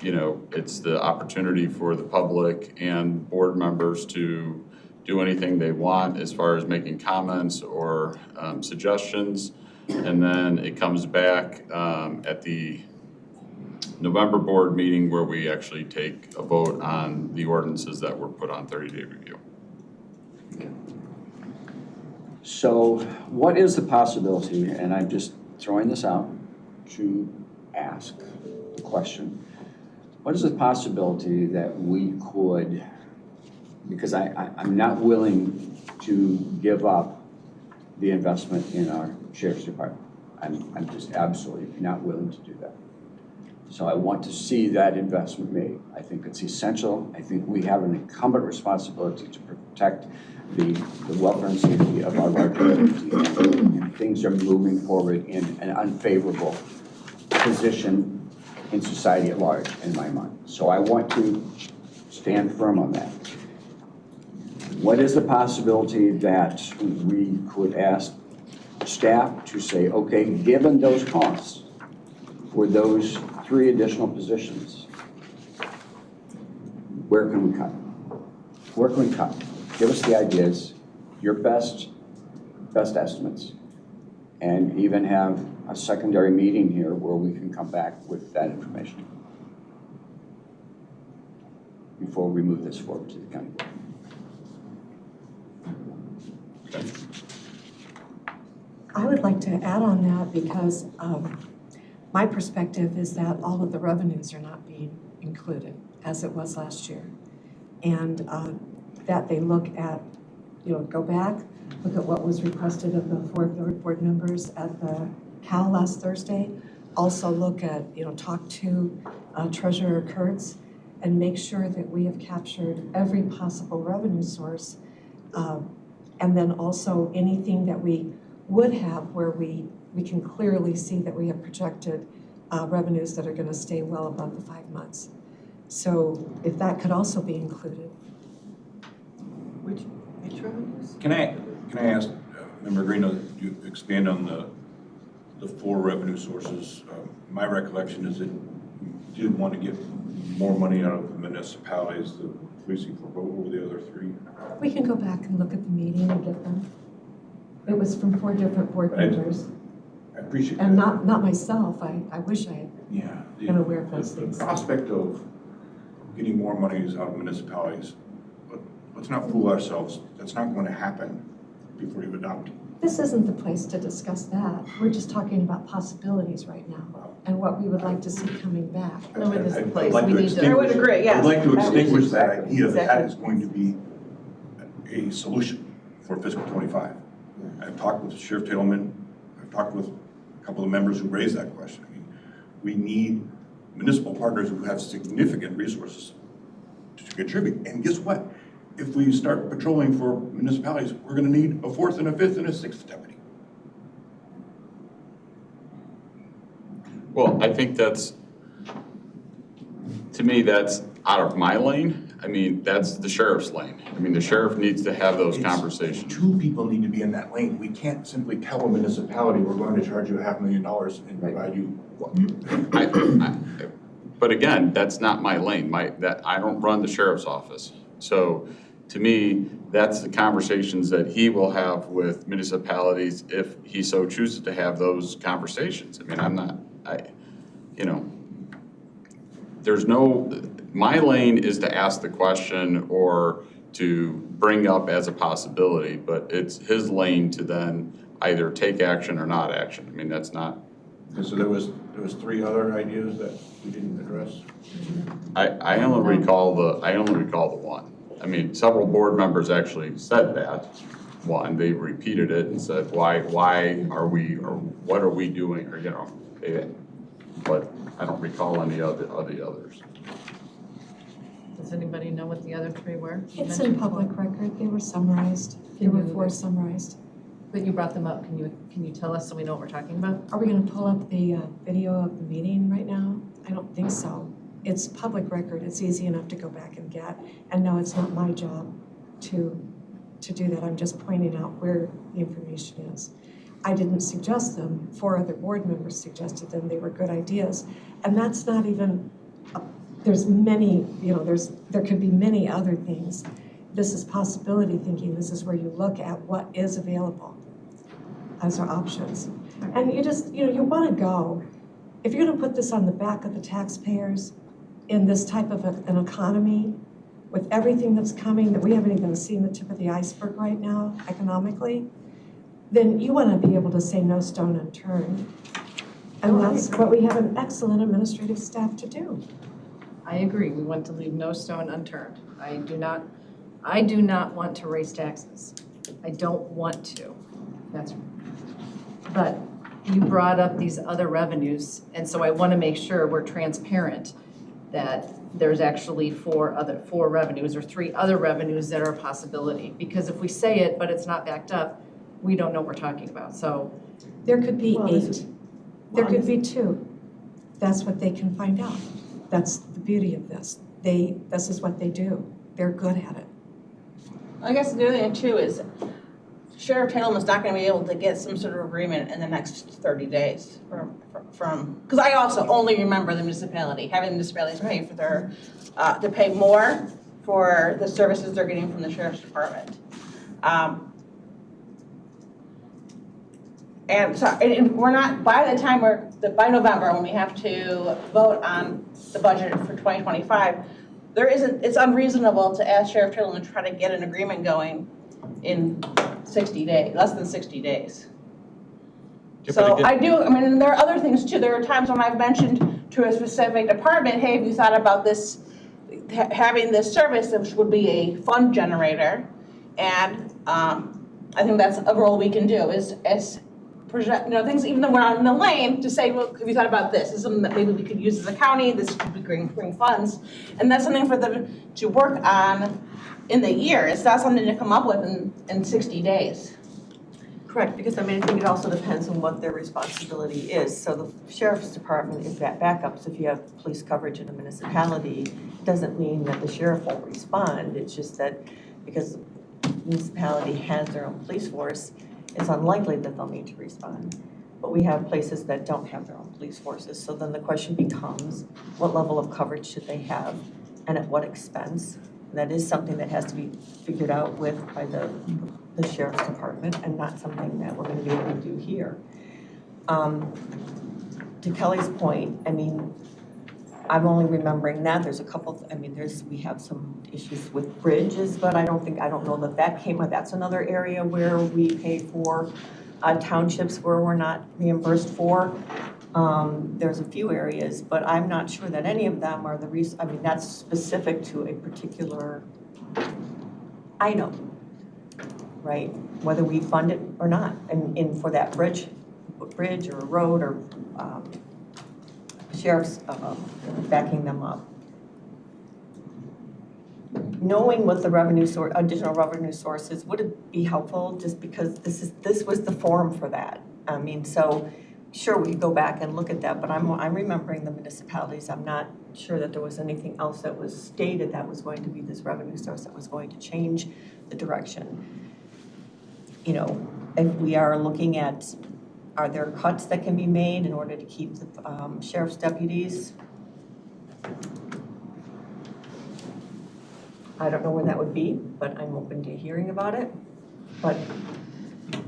it's the opportunity for the public and board members to do anything they want as far as making comments or suggestions. And then it comes back at the November board meeting where we actually take a vote on the ordinances that were put on 30-day review. So what is the possibility, and I'm just throwing this out to ask the question, what is the possibility that we could, because I'm not willing to give up the investment in our sheriff's department. I'm just absolutely not willing to do that. So I want to see that investment made. I think it's essential. I think we have an incumbent responsibility to protect the welfare and safety of our larger community. And things are moving forward in an unfavorable position in society at large, in my mind. So I want to stand firm on that. What is the possibility that we could ask staff to say, okay, given those costs for those 3 additional positions, where can we cut? Where can we cut? Give us the ideas, your best estimates, and even have a secondary meeting here where we can come back with that information before we move this forward to the county board. Okay. I would like to add on that because my perspective is that all of the revenues are not being included as it was last year. And that they look at, go back, look at what was requested of the 4 board members at the CAL last Thursday. Also look at, talk to Treasurer Kurtz and make sure that we have captured every possible revenue source. And then also anything that we would have where we can clearly see that we have projected revenues that are going to stay well above the 5 months. So if that could also be included. Which revenues? Can I ask Member Green to expand on the 4 revenue sources? My recollection is that you did want to get more money out of the municipalities, the policing for over the other 3. We can go back and look at the meeting and get them. It was from 4 different board members. I appreciate that. And not myself. I wish I had been aware of those things. The prospect of getting more monies out of municipalities, but let's not fool ourselves. That's not going to happen before you adopt. This isn't the place to discuss that. We're just talking about possibilities right now and what we would like to see coming back. No, it is the I'd place. like We to need to- extinguish- I would agree, yes. I'd like to I would extinguish that exactly. idea that that Exactly. is going to be a solution for fiscal '25. I've talked with Sheriff Titleman, I've talked with a couple of members who raised that question. I mean, we need municipal partners who have significant resources to contribute. And guess what? If we start patrolling for municipalities, we're gonna need a 4th and a 5th and a 6th deputy. Well, I think that's, to me, that's out of my lane. I mean, that's the sheriff's lane. I mean, the sheriff needs to have those conversations. 2 people need to be in that lane. We can't simply tell a municipality, we're going to charge you $500,000 and provide you. But again, that's not my lane. I don't run the sheriff's office. So to me, that's the conversations that he will have with municipalities if he so chooses to have those conversations. I mean, there's no, my lane is to ask the question or to bring up as a possibility, but it's his lane to then either take action or not action. I mean, that's not. And so there was 3 other ideas that we didn't address. I only recall the one. I mean, several board members actually said that one. They repeated it and said, why are we, or what are we doing, or but I don't recall any of the others. Does anybody know what the other 3 were? You It's in mentioned public four. record, they were summarized, there were 4 summarized. But you brought them up. Can you tell us so we know what we're talking about? Are we gonna pull up the video of the meeting right now? I don't think so. It's public record, it's easy enough to go back and get. And no, it's not my job to do that, I'm just pointing out where the information is. I didn't suggest them, 4 other board members suggested them, they were good ideas. And that's not even, there's many, there could be many other things. This is possibility thinking, this is where you look at what is available as our options. And you just, you wanna go, if you're gonna put this on the back of the taxpayers in this type of an economy, with everything that's coming that we haven't even seen the tip of the iceberg right now economically, then you wanna be able to say no stone unturned. And that's what we have an excellent administrative staff to do. I agree. We want to leave no stone unturned. I do not want to raise taxes. I don't want to. But you brought up these other revenues, and so I want to make sure we're transparent that there's actually 4 revenues or 3 other revenues that are a possibility. Because if we say it, but it's not backed up, we don't know what we're talking about. So There could be Well, 8, there could be 2. That's what they can find out. That's the beauty of this. This is what they do. They're good at it. I guess the other thing too is Sheriff Titleman's not gonna be able to get some sort of agreement in the next 30 days from, because I also only remember the municipality, having the municipalities pay for their, to pay more for the services they're getting from the sheriff's department. And so, and we're not, by the time by November, when we have to vote on the budget for 2025, it's unreasonable to ask Sheriff Titleman to try to get an agreement going in 60 days, less than 60 days. So I mean, there are other things too. There are times when I've mentioned to a specific department, hey, have you thought about this, having this service, which would be a fund generator? And I think that's a role we can do is project, things, even though we're not in the lane, to say, well, have you thought about this? This is something that maybe we could use as a county, this could be bring funds. And that's something for them to work on in the year. It's not something to come up with in 60 days. Correct, because I think it also depends on what their responsibility is. So the sheriff's department is that backup. So if you have police coverage in a municipality, doesn't mean that the sheriff won't respond. It's just that because the municipality has their own police force, it's unlikely that they'll need to respond. But we have places that don't have their own police forces. So then the question becomes, what level of coverage should they have and at what expense? And that is something that has to be figured out by the sheriff's department and not something that we're gonna be able to do here. To Kelly's point, I'm only remembering that there's a couple, we have some issues with bridges, but I don't know that came up. That's another area where we pay for townships where we're not reimbursed for. There's a few areas, but I'm not sure that any of them are that's specific to a particular item. right? Whether we fund it or not, and for that bridge or road or sheriff's backing them up. Knowing what the additional revenue sources, would it be helpful, just because this was the forum for that? I mean, so sure, we could go back and look at that, but I'm remembering the municipalities. I'm not sure that there was anything else that was stated that was going to be this revenue source that was going to change the direction. You know, if we are looking at, are there cuts that can be made in order to keep the sheriff's deputies? I don't know where that would be, but I'm open to hearing about it. But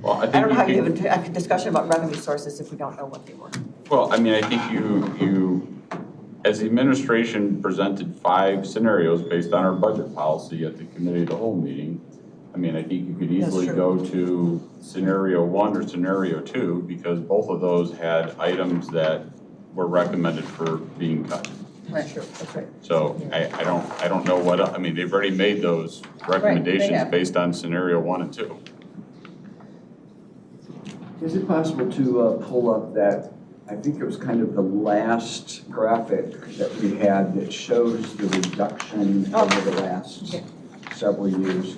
Well, I I don't know how you think have a discussion about revenue sources if we don't know what they were. well, I mean, I think you, as the administration presented 5 scenarios based on our budget policy at the committee of the whole meeting, I mean, I think you could easily true. go to scenario 1 or scenario 2, because both of those had items that were recommended for being cut. That's true, that's right. So I don't know what, I mean, they've already made those recommendations have. based on scenario 1 and 2. Is it possible to pull up that, I think it was kind of the last graphic that we had that shows the reduction over the last several years?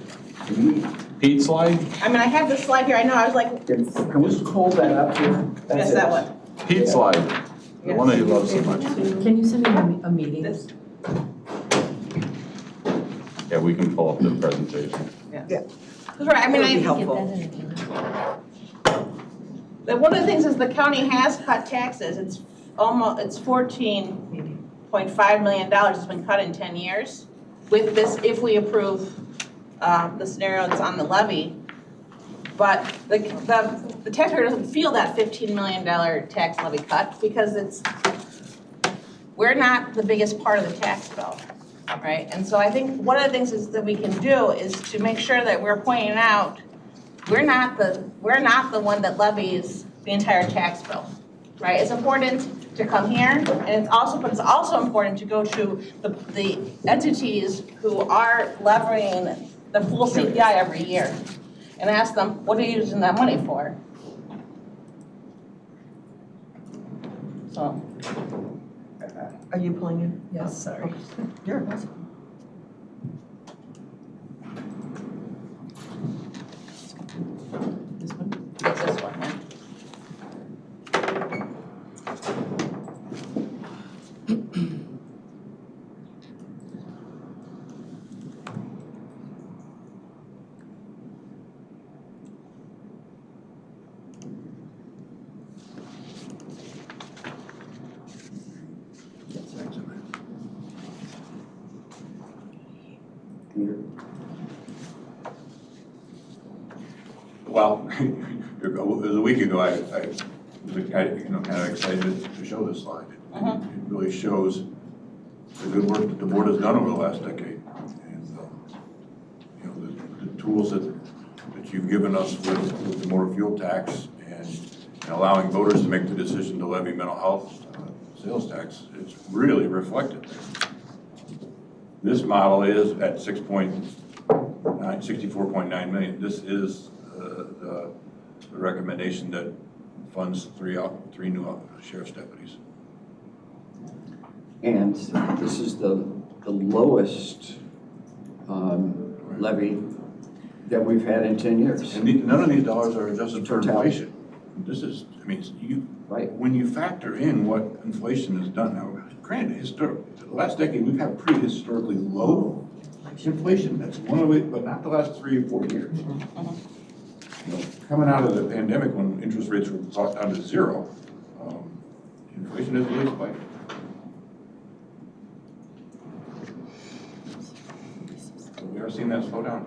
Pete slide? I mean, I have this slide here, I know, I was like, Can we pull that up here? yes, That's that it. one. Pete slide, the one that you love so much. Can you send me a meeting? This, Yeah, we can pull up the presentation. that's right, I mean, That would be I, helpful. one of the things is the county has cut taxes, it's 14.5 million dollars, it's been cut in 10 years. With this, if we approve the scenario that's on the levy, but the taxpayer doesn't feel that $15 million tax levy cut because we're not the biggest part of the tax bill, right? And so I think one of the things is that we can do is to make sure that we're pointing out, we're not the one that levies the entire tax bill, right? It's important to come here, and it's also important to go to the entities who are levying the full CPI every year and ask them, what are you using that money for? So. Are you pulling in? Yes, sorry. You're This one? It's this one, yeah. Well, it was a week ago, I was kind of excited to show this slide. It really shows the good work that the board has done over the last decade. And, the tools that you've given us with the motor fuel tax and allowing voters to make the decision to levy mental health sales tax, it's really reflected there. This model is at 64.9 million. This is the recommendation that funds three new sheriff's deputies. And this is the lowest levy that we've had in 10 years. And none of these dollars are adjusted for inflation. This is, I mean, when you factor in what inflation has done now, granted, the last decade we've had pretty historically low inflation. That's one of it, but not the last 3 or 4 years. Coming out of the pandemic when interest rates were brought down to 0, inflation has really spiked. So we are seeing that slow down.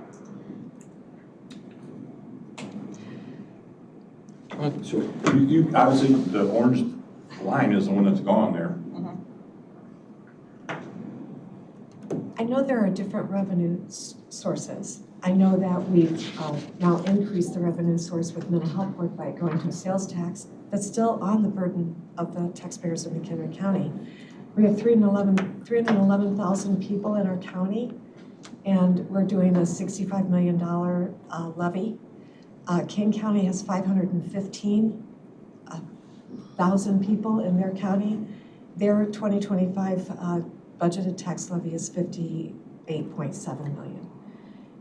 So you obviously, the orange line is the one that's gone there. I know there are different revenue sources. I know that we've now increased the revenue source with mental health board by going to a sales tax. That's still on the burden of the taxpayers of McHenry County. We have 311,000 people in our county, and we're doing a $65 million levy. King County has 515,000 people in their county. Their 2025 budgeted tax levy is 58.7 million.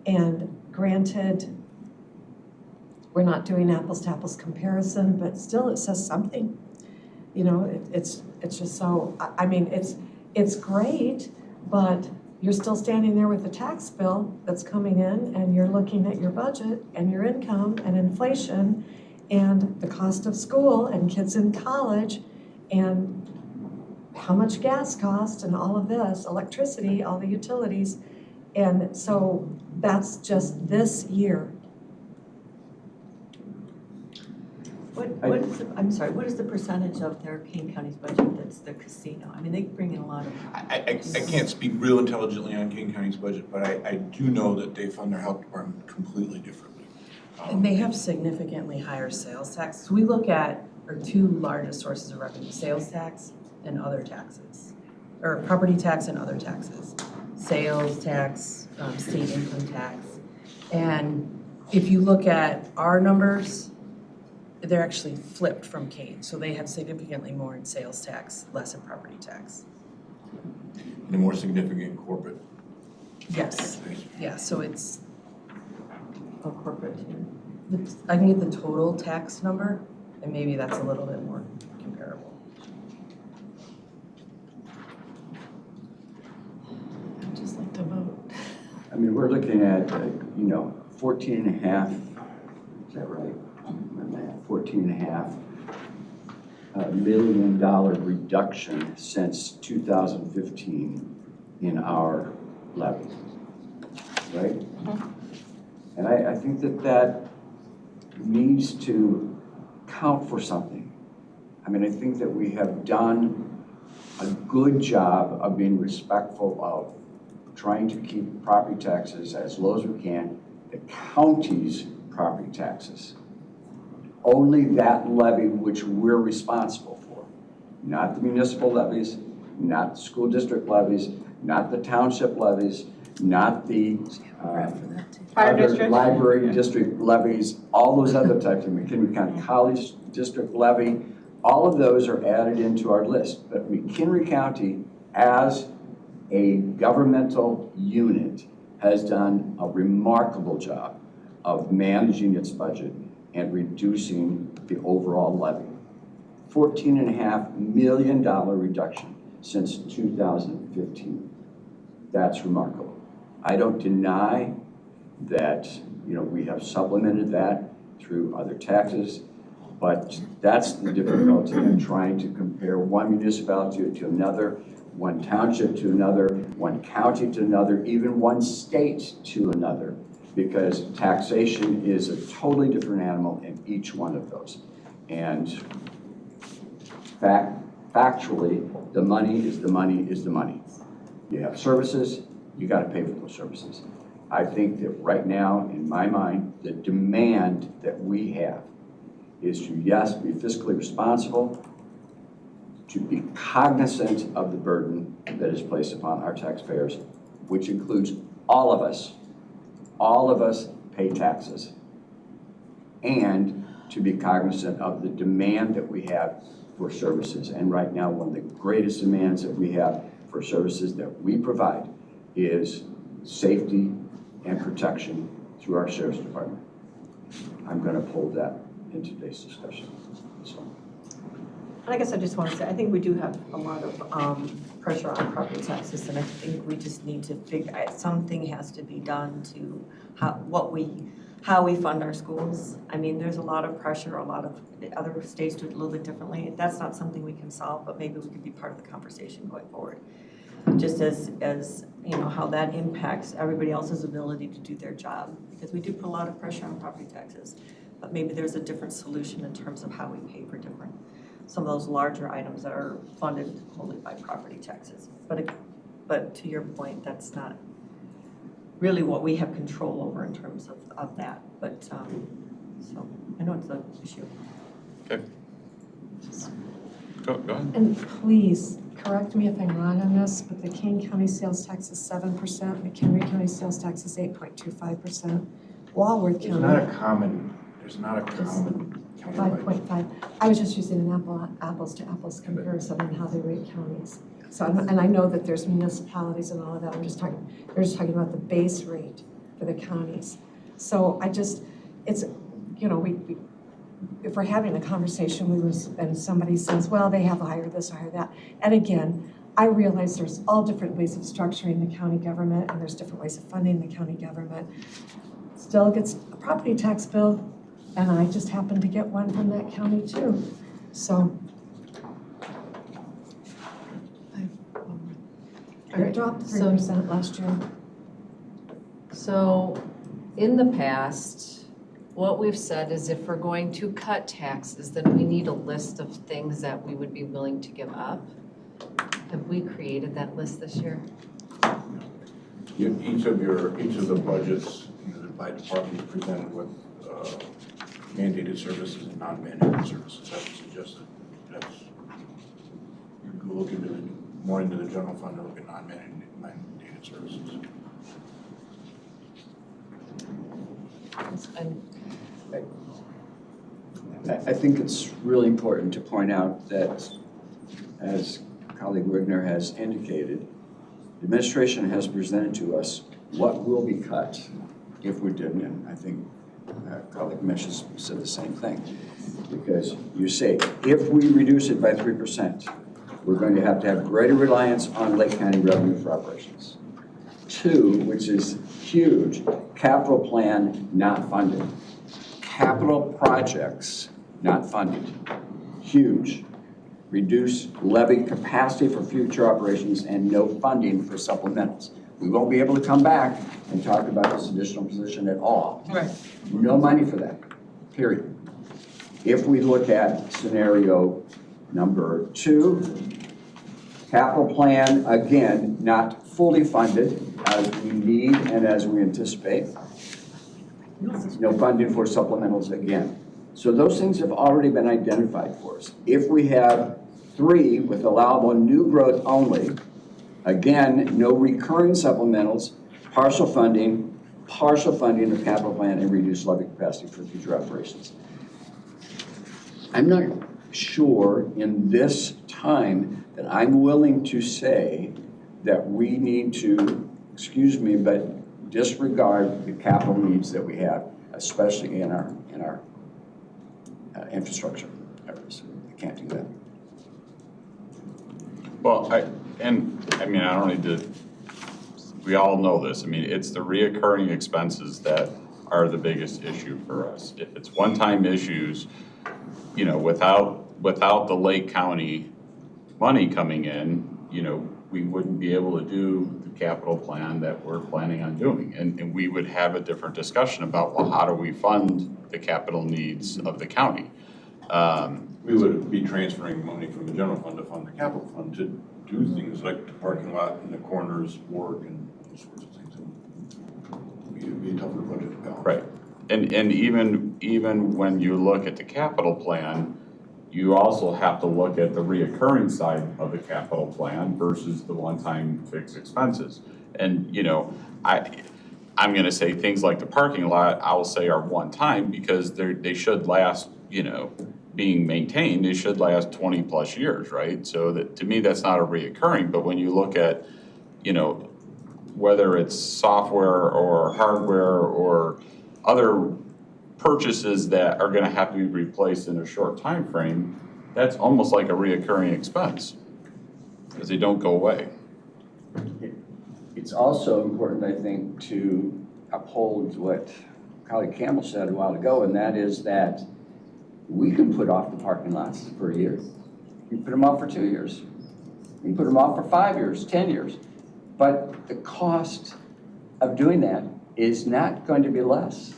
And granted, we're not doing apples to apples comparison, but still it says something. You know, it's just so, I mean, it's great, but you're still standing there with the tax bill that's coming in, and you're looking at your budget and your income and inflation and the cost of school and kids in college and how much gas costs and all of this, electricity, all the utilities. And so that's just this year. What is the percentage of their King County's budget that's the casino? I mean, they bring in a lot of. I can't speak real intelligently on King County's budget, but I do know that they fund their health department completely differently. And they have significantly higher sales tax. So we look at our two largest sources of revenue, sales tax and other taxes, or property tax and other taxes. Sales tax, state income tax. And if you look at our numbers, they're actually flipped from Kane. So they have significantly more in sales tax, less in property tax. And a more significant corporate. Yes, yeah, so it's, Oh, corporate, yeah. I can get the total tax number, and maybe that's a little bit more comparable. I'd just like to vote. I mean, we're looking at, 14 and a half, is that right? My math, $14.5 million reduction since 2015 in our levy, right? And I think that needs to count for something. I mean, I think that we have done a good job of being respectful of trying to keep property taxes as low as we can, the county's property taxes. Only that levy which we're responsible for, not the municipal levies, not the school district levies, not the township levies, not the Fire other district. library district levies, all those other types of McHenry County College District levy, all of those are added into our list. But McHenry County, as a governmental unit, has done a remarkable job of managing its budget and reducing the overall levy. $14.5 million reduction since 2015. That's remarkable. I don't deny that, we have supplemented that through other taxes, but that's the difficulty in trying to compare one municipality to another, one township to another, one county to another, even one state to another, because taxation is a totally different animal in each one of those. And factually, the money is the money is the money. You have services, you got to pay for those services. I think that right now, in my mind, the demand that we have is to, yes, be fiscally responsible, to be cognizant of the burden that is placed upon our taxpayers, which includes all of us. All of us pay taxes. And to be cognizant of the demand that we have for services. And right now, one of the greatest demands that we have for services that we provide is safety and protection through our sheriff's department. I'm going to pull that in today's discussion. So. I guess I just want to say, I think we do have a lot of pressure on property taxes, and I think we just need to figure out, something has to be done to how we fund our schools. I mean, there's a lot of pressure, a lot of other states do it a little bit differently. That's not something we can solve, but maybe we could be part of the conversation going forward. Just as how that impacts everybody else's ability to do their job, because we do put a lot of pressure on property taxes, but maybe there's a different solution in terms of how we pay for some of those larger items that are funded wholly by property taxes. But to your point, that's not really what we have control over in terms of that. But so I know it's an issue. Okay. Go ahead. And please, correct me if I'm wrong on this, but the Kane County sales tax is 7%, McHenry County sales tax is 8.25%, Walworth There's not County a common countywide. 5.5. I was just using an apples to apples comparison on how they rate counties. So, and I know that there's municipalities and all of that, they're just talking about the base rate for the counties. So it's, if we're having a conversation, and somebody says, well, they have higher this, higher that. And again, I realize there's all different ways of structuring the county government, and there's different ways of funding the county government. Still gets a property tax bill, and I just happened to get one from that county too. So it dropped 3% last year. So in the past, what we've said is if we're going to cut taxes, then we need a list of things that we would be willing to give up. Have we created that list this year? Each of the budgets, by department is presented with mandated services and non-mandated services. That's suggested. You can look more into the general fund and look at non-mandated services. I think it's really important to point out that, as colleague Wigner has indicated, the administration has presented to us what will be cut if we didn't, and I think colleague Mesh has said the same thing. Because you say, if we reduce it by 3%, we're going to have greater reliance on Lake County revenue for operations. 2, which is huge, capital plan not funded. Capital projects not funded, huge. Reduce levy capacity for future operations and no funding for supplementals. We won't be able to come back and talk about this additional position at all. Right. No money for that, period. If we look at scenario number 2, capital plan, again, not fully funded as we need and as we anticipate. No funding for supplementals again. So those things have already been identified for us. If we have 3 with allowable new growth only, again, no recurring supplementals, partial funding of capital plan, and reduced levy capacity for future operations. I'm not sure in this time that I'm willing to say that we need to, excuse me, but disregard the capital needs that we have, especially in our infrastructure areas. I can't do that. Well, I don't need to, we all know this. I mean, it's the reoccurring expenses that are the biggest issue for us. If it's one-time issues, without the Lake County money coming in, we wouldn't be able to do the capital plan that we're planning on doing. And we would have a different discussion about, well, how do we fund the capital needs of the county? We would be transferring money from the general fund to fund the capital fund to do things like the parking lot and the corners work and those sorts of things. It'd be a tougher budget to balance. Right. And even when you look at the capital plan, you also have to look at the reoccurring side of the capital plan versus the one-time fixed expenses. And, I'm gonna say things like the parking lot, I'll say are one-time because they should last, being maintained, they should last 20 plus years, right? So that, to me, that's not a reoccurring, but when you look at, whether it's software or hardware or other purchases that are gonna have to be replaced in a short time frame, that's almost like a reoccurring expense because they don't go away. It's also important, I think, to uphold what colleague Campbell said a while ago, and that is that we can put off the parking lots for a year. You can put them off for 2 years. You can put them off for 5 years, 10 years. But the cost of doing that is not going to be less.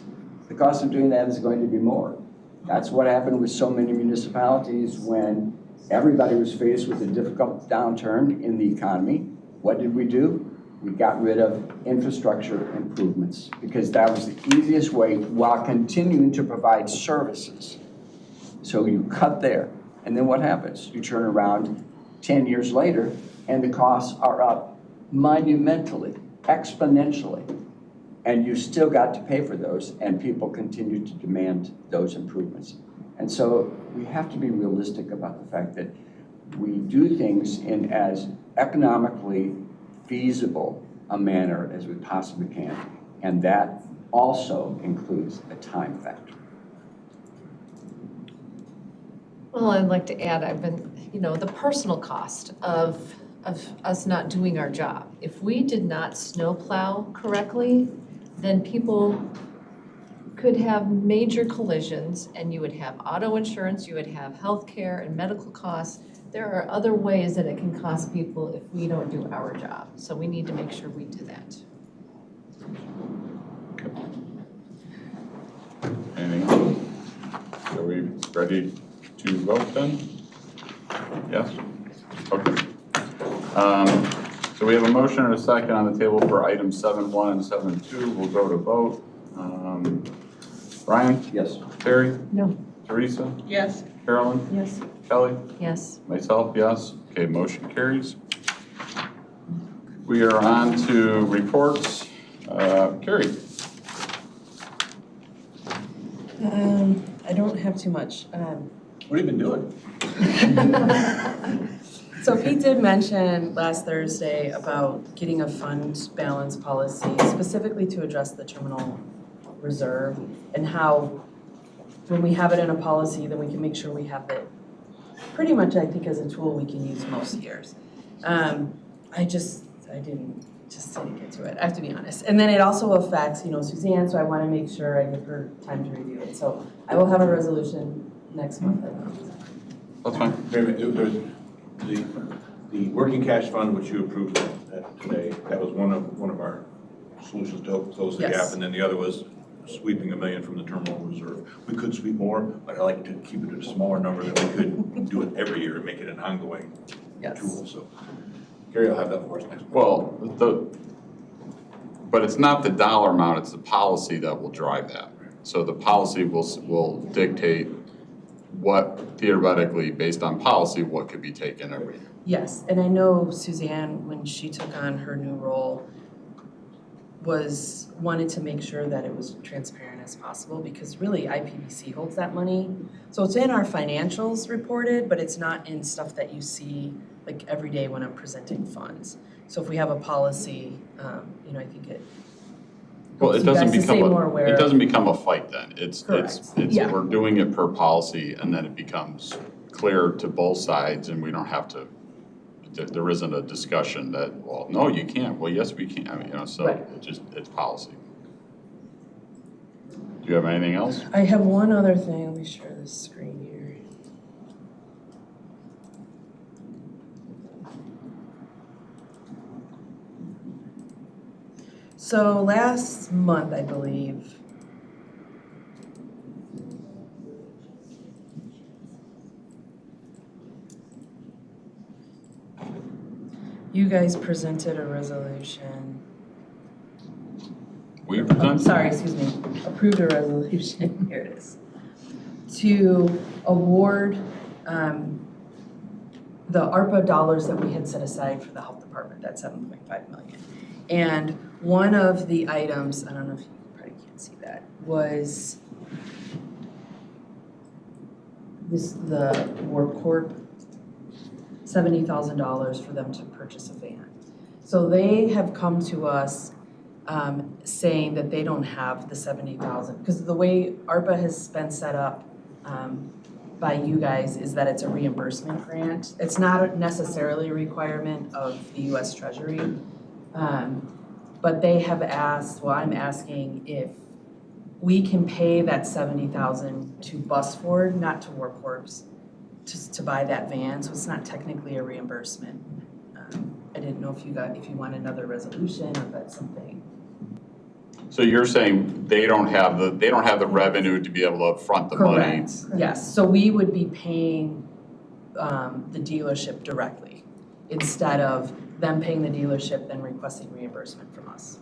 The cost of doing that is going to be more. That's what happened with so many municipalities when everybody was faced with a difficult downturn in the economy. What did we do? We got rid of infrastructure improvements because that was the easiest way while continuing to provide services. So you cut there. And then what happens? You turn around 10 years later, and the costs are up monumentally, exponentially. And you still got to pay for those, and people continue to demand those improvements. And so we have to be realistic about the fact that we do things in as economically feasible a manner as we possibly can. And that also includes a time factor. Well, I'd like to add, I've been, the personal cost of us not doing our job. If we did not snowplow correctly, then people could have major collisions, and you would have auto insurance, you would have health care and medical costs. There are other ways that it can cost people if we don't do our job. So we need to make sure we do that. Anything else? Are we ready to vote then? Yes? Okay. So we have a motion and a second on the table for items 7.1 and 7.2. We'll go to vote. Brian? Yes. Terry? No. Teresa? Yes. Carolyn? Yes. Kelly? Yes. Myself, yes. Okay, motion carries. We are on to reports. Carrie? I don't have too much. What have you been doing? So Pete did mention last Thursday about getting a fund balance policy specifically to address the terminal reserve, and how when we have it in a policy, then we can make sure we have it pretty much, I think, as a tool we can use most years. I didn't get to it, I have to be honest. And then it also affects, Suzanne, so I want to make sure I give her time to review it. So I will have a resolution next month. That's fine. There's the working cash fund, which you approved today, that was one of our solutions to help close the Yes. gap, and then the other was sweeping $1 million from the terminal reserve. We could sweep more, but I like to keep it at a smaller number that we could do it every year and make it an ongoing tool. So Gary will have that for us next month. Well, but it's not the dollar amount, it's the policy that will drive that. So the policy will dictate what theoretically, based on policy, what could be taken every year. Yes, and I know Suzanne, when she took on her new role, wanted to make sure that it was transparent as possible, because really IPBC holds that money. So it's in our financials reported, but it's not in stuff that you see like every day when I'm presenting funds. So if we have a policy, I think it Well, it helps you doesn't guys to stay become more aware. it doesn't become a fight then. It's Yeah. we're doing it per policy, and then it becomes clear to both sides, and we don't have to. There isn't a discussion that, well, no, you can't. Well, yes, we can. I mean, so Right. it's policy. Do you have anything else? I have one other thing. Let me share this screen here. So last month, I believe, you guys presented a resolution. We present. Sorry, excuse me, approved a resolution, here it is, to award the ARPA dollars that we had set aside for the health department, that 7.5 million. And one of the items, I don't know if you probably can't see that, was the Work Corp, $70,000 for them to purchase a van. So they have come to us saying that they don't have the 70,000, because the way ARPA has been set up by you guys is that it's a reimbursement grant. It's not necessarily a requirement of the US Treasury, but they have asked, well, I'm asking if we can pay that 70,000 to Busford, not to Work Corps, to buy that van, so it's not technically a reimbursement. I didn't know if you want another resolution, or if that's something. So you're saying they don't have the revenue to be able to front the money? Correct, yes, so we would be paying the dealership directly, instead of them paying the dealership then requesting reimbursement from us.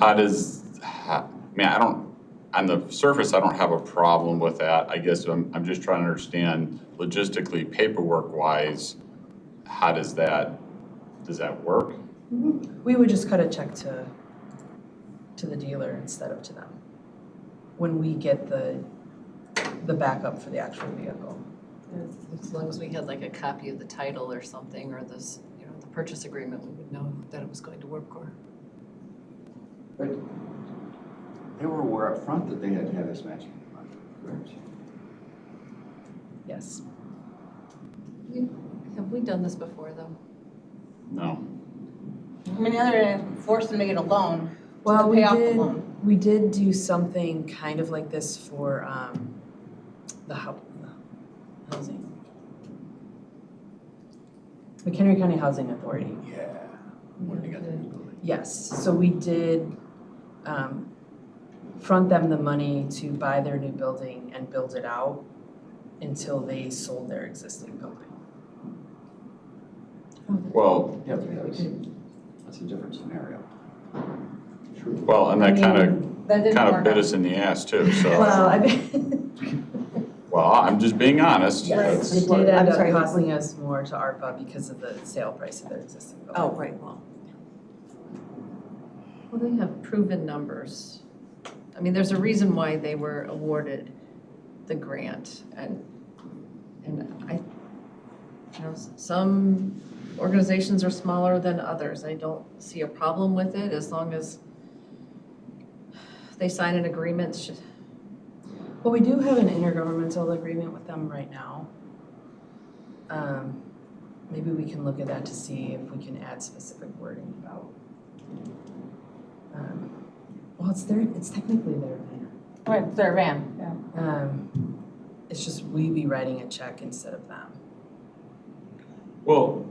On the surface, I don't have a problem with that. I guess I'm just trying to understand logistically, paperwork-wise, how does that work? We would just cut a check to the dealer instead of to them when we get the backup for the actual vehicle. As long as we had like a copy of the title or something, or this, you know, the purchase agreement, we would know that it was going to work or. But they were aware up front that they had to have this matching fund, correct? Yes. Have we done this before though? No. I mean, the other than force them to get a loan, Well, to pay off the loan. we did do something kind of like this for the housing. McHenry County Housing Authority. Yeah. When they got the new building. Yes, so we did front them the money to buy their new building and build it out until they sold their existing building. Well, Yeah, that's a different scenario. True. well, and that kind That didn't of work bit out. us in the ass too, so, Well, I mean, well, I'm just being honest. yes, That's- it did I'm end up sorry, what- costing us more to ARPA because of the sale price of their existing building. Oh, right, well, Well, they have proven numbers. I mean, there's a reason why they were awarded the grant, and I, you know, some organizations are smaller than others. I don't see a problem with it as long as they sign an agreement. Well, we do have an intergovernmental agreement with them right now. Maybe we can look at that to see if we can add specific wording about. Well, it's technically their van. Right, it's their van, yeah. It's just we be writing a check instead of them. Well,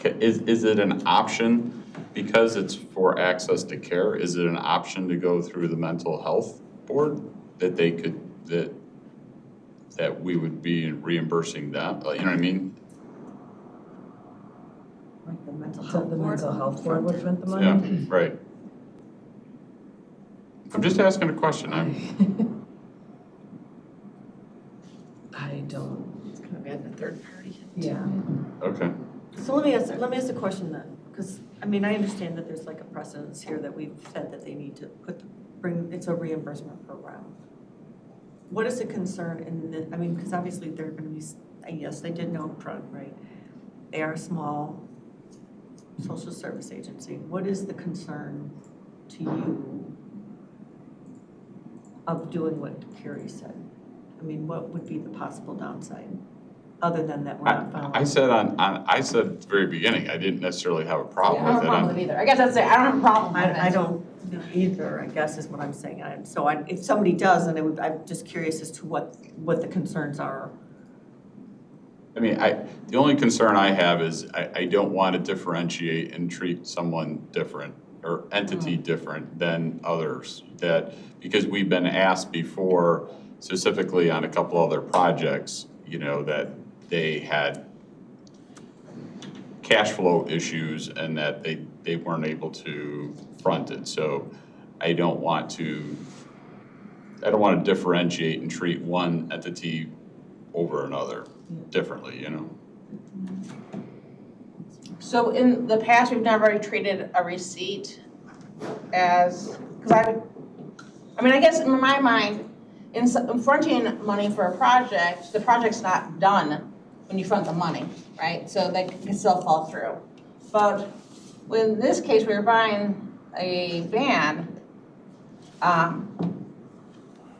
is it an option, because it's for access to care, is it an option to go through the mental health board that they could, that we would be reimbursing them, you know what I mean? like the mental So health the board. mental health board would front the money? Yeah, right. I'm just asking a question, I don't, It's kind of adding a third party. yeah. okay. So let me ask a question then, because, I mean, I understand that there's like a precedence here that we've said that they need to it's a reimbursement program. What is the concern in the, I mean, because obviously they're gonna be, yes, they did know upfront, right? They are a small social service agency. What is the concern to you of doing what Carrie said? I mean, what would be the possible downside, other than that we're not following? I said I said at the very beginning, I didn't necessarily have a I problem don't have with a it. problem with it either. I guess that's it, I don't have a problem with it. I don't either, I guess is what I'm saying. If somebody does, then I'm just curious as to what the concerns are. I mean, the only concern I have is I don't want to differentiate and treat someone different or entity different than others. Because we've been asked before, specifically on a couple other projects, you know, that they had cash flow issues and that they weren't able to front it. So I don't want to differentiate and treat one entity over another differently, you know? So in the past, we've never treated a receipt as, because I guess in my mind, in fronting money for a project, the project's not done when you front the money, right? So they can still fall through. But in this case, we were buying a van,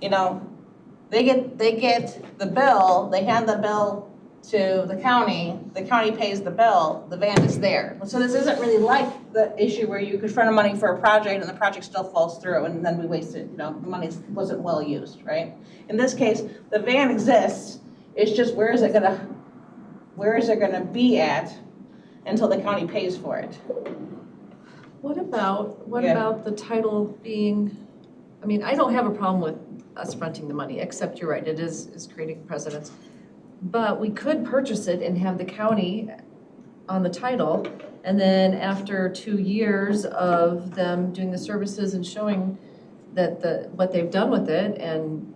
you know, they get the bill, they hand the bill to the county pays the bill, the van is there. So this isn't really like the issue where you could front money for a project and the project still falls through and then we wasted, you know, the money wasn't well used, right? In this case, the van exists, it's just where is it gonna be at until the county pays for it? What about Yeah. the title being, I mean, I don't have a problem with us fronting the money, except you're right, it is creating precedence. But we could purchase it and have the county on the title, and then after 2 years of them doing the services and showing that what they've done with it, and,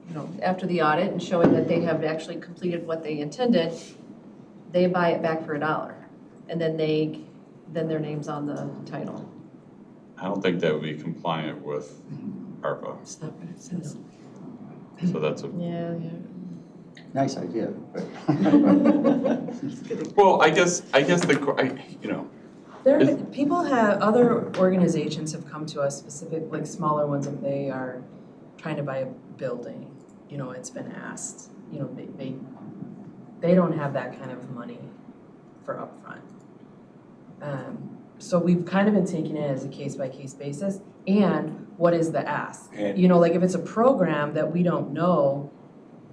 you know, after the audit and showing that they have actually completed what they intended, they buy it back for $1, and then their name's on the title. I don't think that would be compliant with ARPA, It's not what it says. so that's a, Yeah. Nice idea, but. well, I guess you know, People have, other organizations have come to us, specific, like smaller ones, if they are trying to buy a building, you know, it's been asked, you know, they don't have that kind of money for upfront. So we've kind of been taking it as a case-by-case basis, and what is the ask? And- You know, like if it's a program that we don't know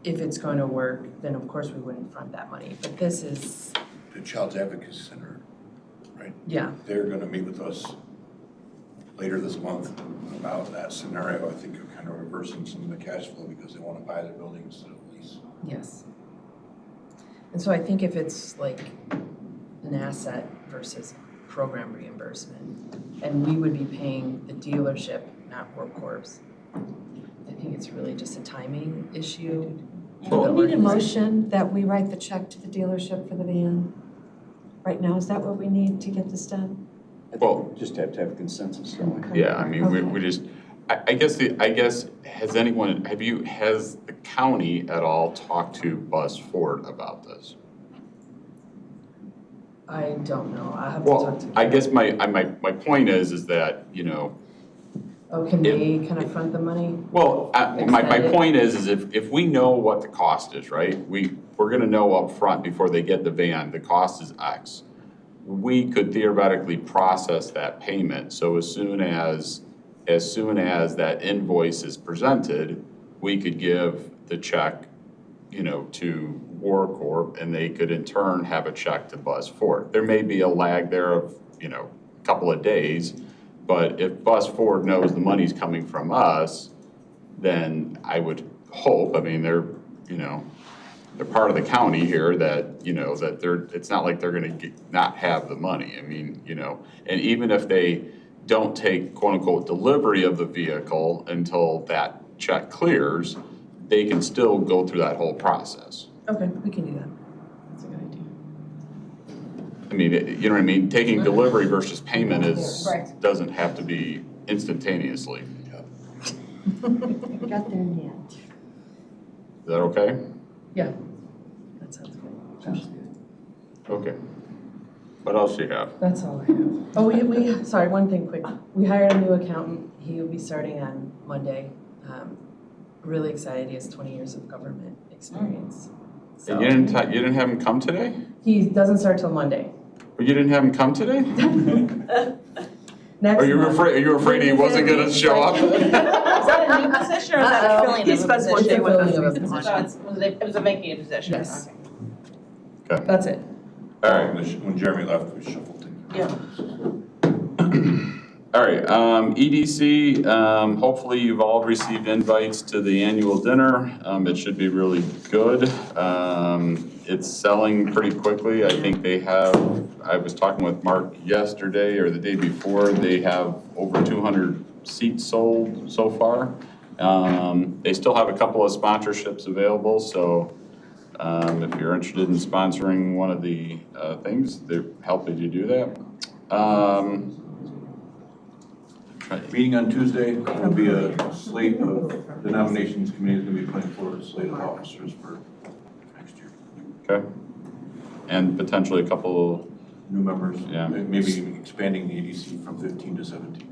if it's going to work, then of course we wouldn't front that money, but this is, The Child's Advocacy Center, yeah. they're gonna meet with us later this month about that scenario. I think of kind of reversing some of the cash flow because they wanna buy their building instead of lease. Yes. And so I think if it's like an asset versus program reimbursement, and we would be paying the dealership, not Workcorps, I think it's really just a timing issue. Do we need a motion that we write the check to the dealership for the van? Right now, is that what we need to get this done? well, Just have to have consensus, don't we? yeah, I mean, we just, I guess has the county at all talked to Buzz Ford about this? I don't know, I have to talk Well, to. I guess my point is that, you know, Oh, can they kind of front the money? well, my Extended. point is if we know what the cost is, right? We're gonna know up front before they get the van, the cost is X. We could theoretically process that payment, so as soon as that invoice is presented, we could give the check, you know, to Workcorp, and they could in turn have a check to Buzz Ford. There may be a lag there of, you know, a couple of days, but if Buzz Ford knows the money's coming from us, then I would hope, I mean, they're part of the county here that, you know, that it's not like they're gonna not have the money. I mean, you know, and even if they don't take quote unquote delivery of the vehicle until that check clears, they can still go through that whole process. Okay, we can do that. That's a good idea. I mean, you know what I mean? Taking delivery versus payment Right. doesn't have to be instantaneously. Got there in the end. Is that okay? Yeah, that sounds good. Sounds good. Okay. What else do you have? That's all I have. Oh, sorry, one thing quick. We hired a new accountant. He will be starting on Monday. Really excited. He has 20 years of government experience. So You didn't have him come today? he doesn't start till Monday. But you didn't have him come today? Next Are you month. afraid he wasn't gonna show up? Is that a new position or is that a Uh-oh. filling of a He spends one day position? with us. Filling of a He's the position. It was a vacated position? Yes. Okay. That's it. All right. When Jeremy left, we shuffled things. Yeah. All right, EDC, hopefully you've all received invites to the annual dinner. It should be really good. It's selling pretty quickly. I think I was talking with Mark yesterday or the day before, they have over 200 seats sold so far. They still have a couple of sponsorships available, so if you're interested in sponsoring one of the things, they're helping you do that. Meeting on Tuesday, will be a slate of, the nominations committee is gonna be putting forward a slate of officers for next year. Okay. And potentially a couple, New members, Yeah. maybe even expanding the EDC from 15 to 17.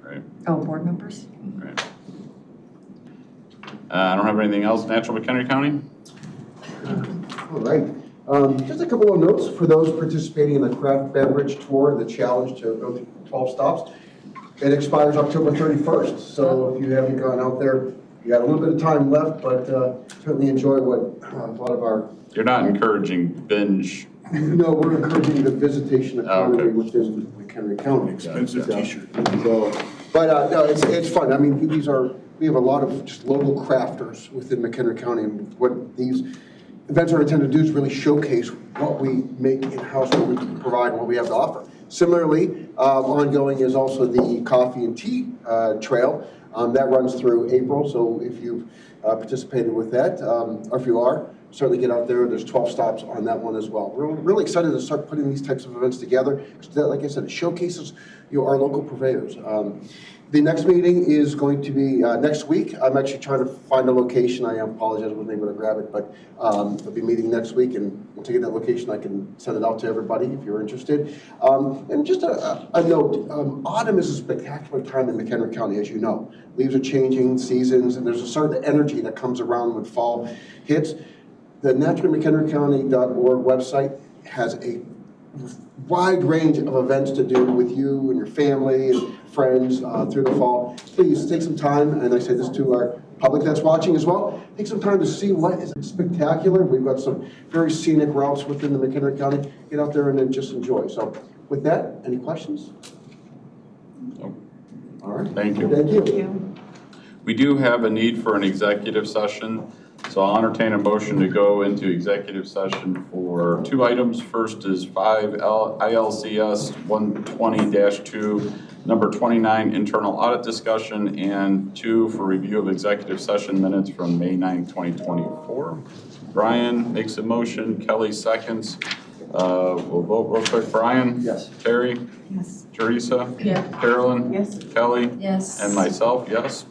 right, Oh, board members? right. I don't have anything else, Natural McHenry County? All right. Just a couple of notes for those participating in the craft beverage tour, the challenge to go through 12 stops. It expires October 31st, so if you haven't gone out there, you got a little bit of time left, but certainly enjoy what a lot of our, You're not encouraging binge, no, we're encouraging the visitation economy okay. within McHenry County. Expensive Gotcha. t-shirt. So, but no, it's fun. I mean, we have a lot of just local crafters within McHenry County, and what these events are intended to do is really showcase what we make in-house, what we provide, and what we have to offer. Similarly, ongoing is also the coffee and tea trail. That runs through April, so if you've participated with that, or if you are, certainly get out there. There's 12 stops on that one as well. We're really excited to start putting these types of events together. Like I said, it showcases our local purveyors. The next meeting is going to be next week. I'm actually trying to find a location. I apologize, I wasn't able to grab it, but I'll be meeting next week, and once I get that location, I can send it out to everybody if you're interested. And just a note, autumn is a spectacular time in McHenry County, as you know. Leaves are changing, seasons, and there's a certain energy that comes around when fall hits. The naturallymchenrycounty.org website has a wide range of events to do with you and your family and friends through the fall. Please take some time, and I say this to our public that's watching as well, take some time to see what is spectacular. We've got some very scenic routes within the McHenry County. Get out there and then just enjoy. So with that, any questions? Nope. All right. Thank you. Thank you. Thank you. We do have a need for an executive session, so I'll entertain a motion to go into executive session for 2 items. First is 5 ILCS 120-2, number 29, internal audit discussion, and 2 for review of executive session minutes from May 9, 2024. Brian makes a motion, Kelly seconds. We'll vote real quick. Brian? Yes. Terry? Yes. Teresa? Yeah. Carolyn? Yes. Kelly? Yes. And myself, yes.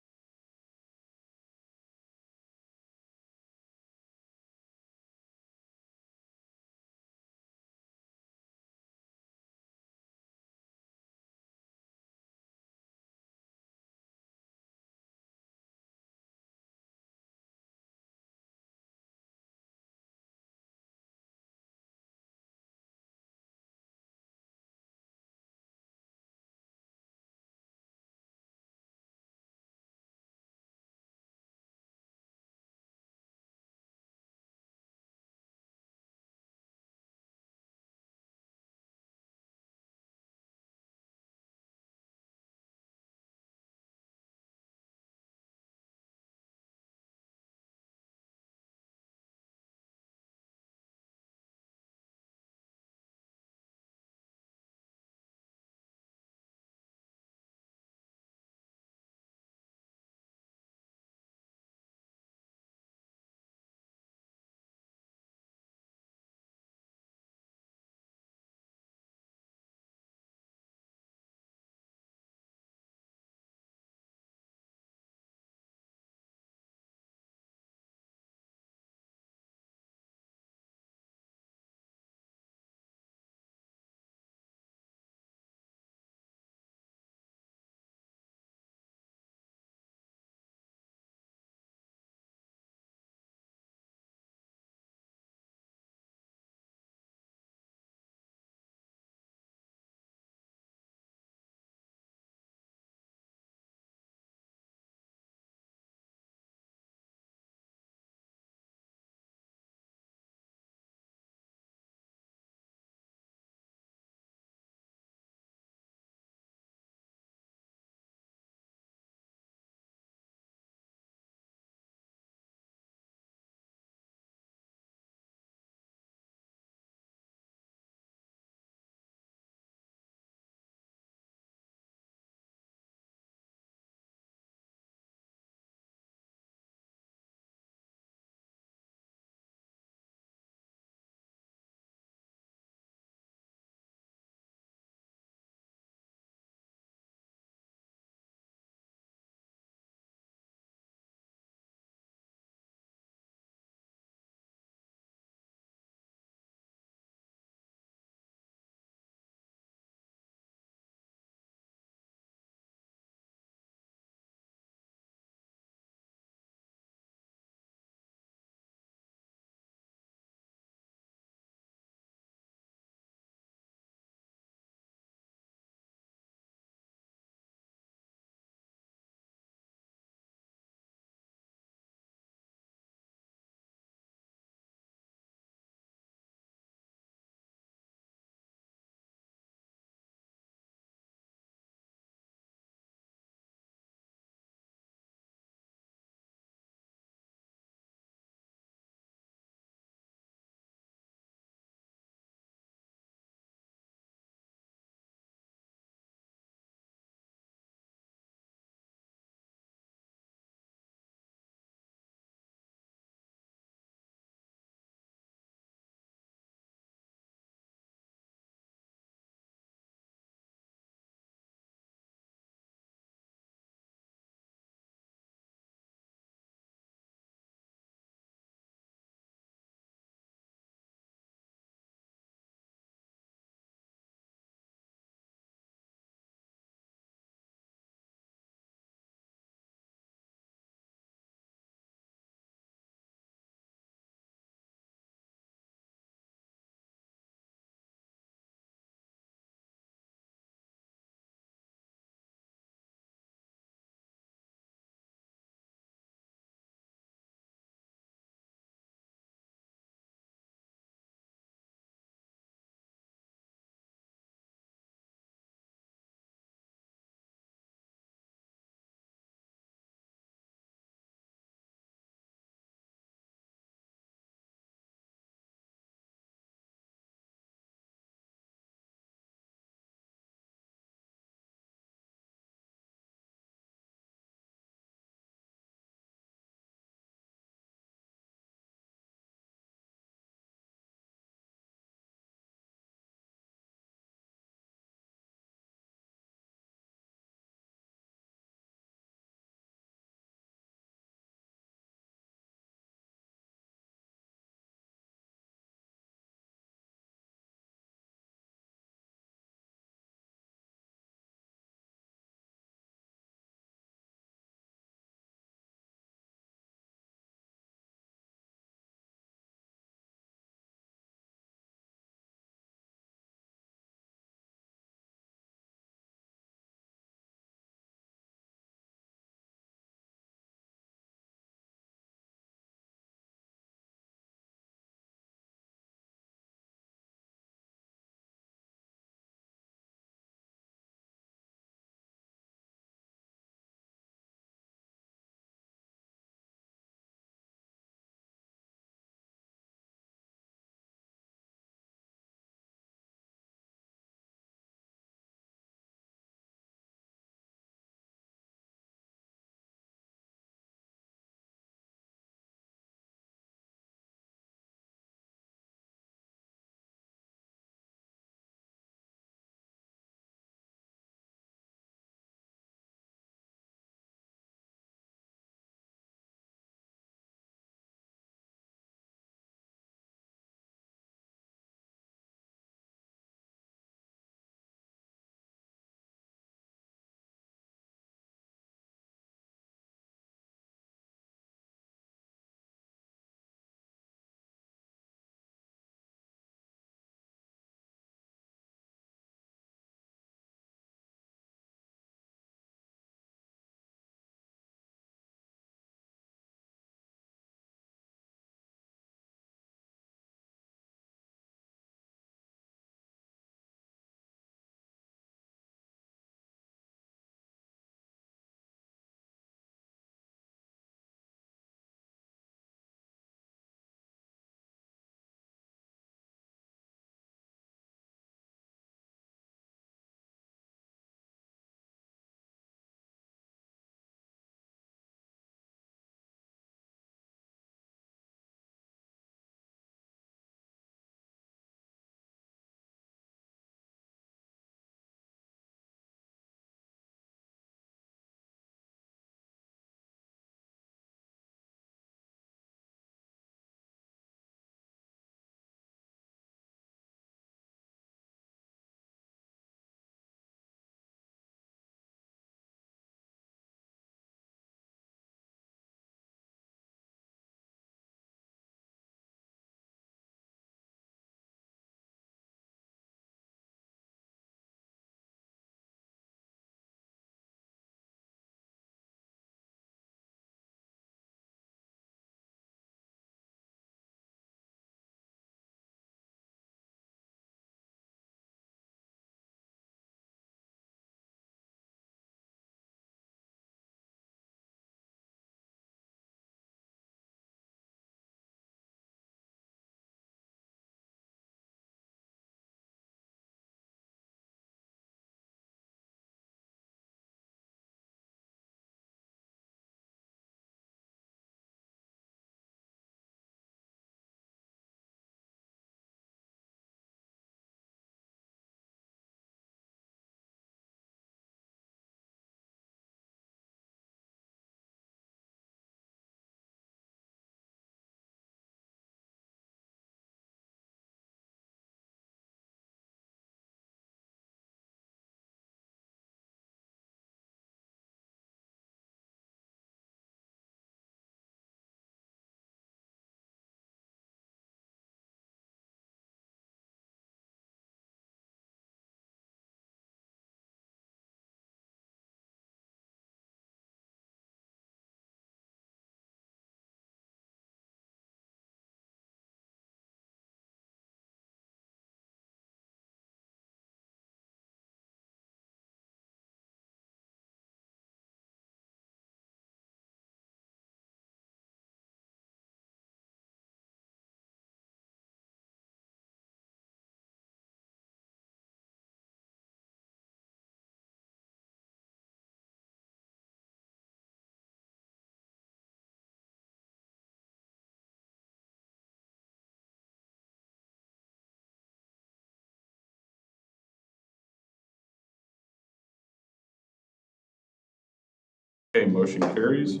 Okay, motion carries.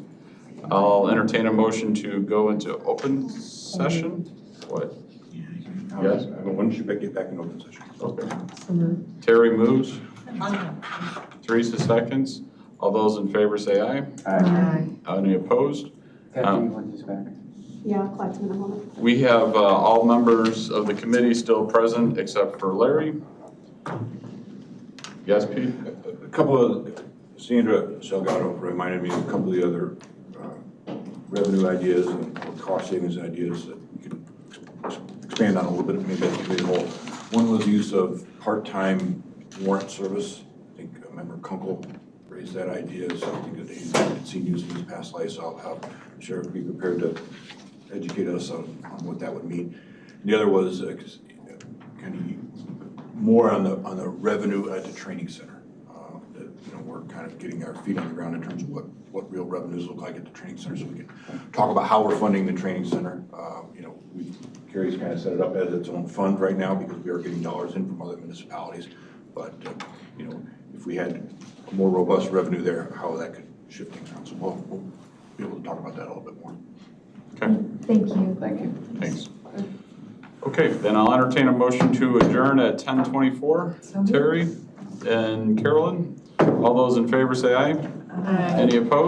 I'll entertain a motion to go into open session. What? Yes? Why don't you get back in open session? Okay. Terry moves. Teresa seconds. All those in favor say aye. Aye. Any opposed? Kathy, you want this back? Yeah, Clyde's gonna hold it. We have all members of the committee still present except for Larry. Yes, Pete? A couple of, Sandra Salgado reminded me of a couple of the other revenue ideas and cost savings ideas that we could expand on a little bit, maybe as a whole. One was the use of part-time warrant service. I think Member Kunkel raised that idea, so I think that he's seen use in his past life, so I'll have Sheriff be prepared to educate us on what that would mean. And the other was kind of more on the revenue at the training center. We're kind of getting our feet on the ground in terms of what real revenues look like at the training center, so we can talk about how we're funding the training center. Carrie's kind of set it up as its own fund right now because we are getting dollars in from other municipalities. But if we had a more robust revenue there, how that could shift things around. So we'll be able to talk about that a little bit more. Okay. Thank you. Thank you. Thanks. Okay, then I'll entertain a motion to adjourn at 10:24. Terry and Carolyn, all those in favor say aye. Aye. Any opposed?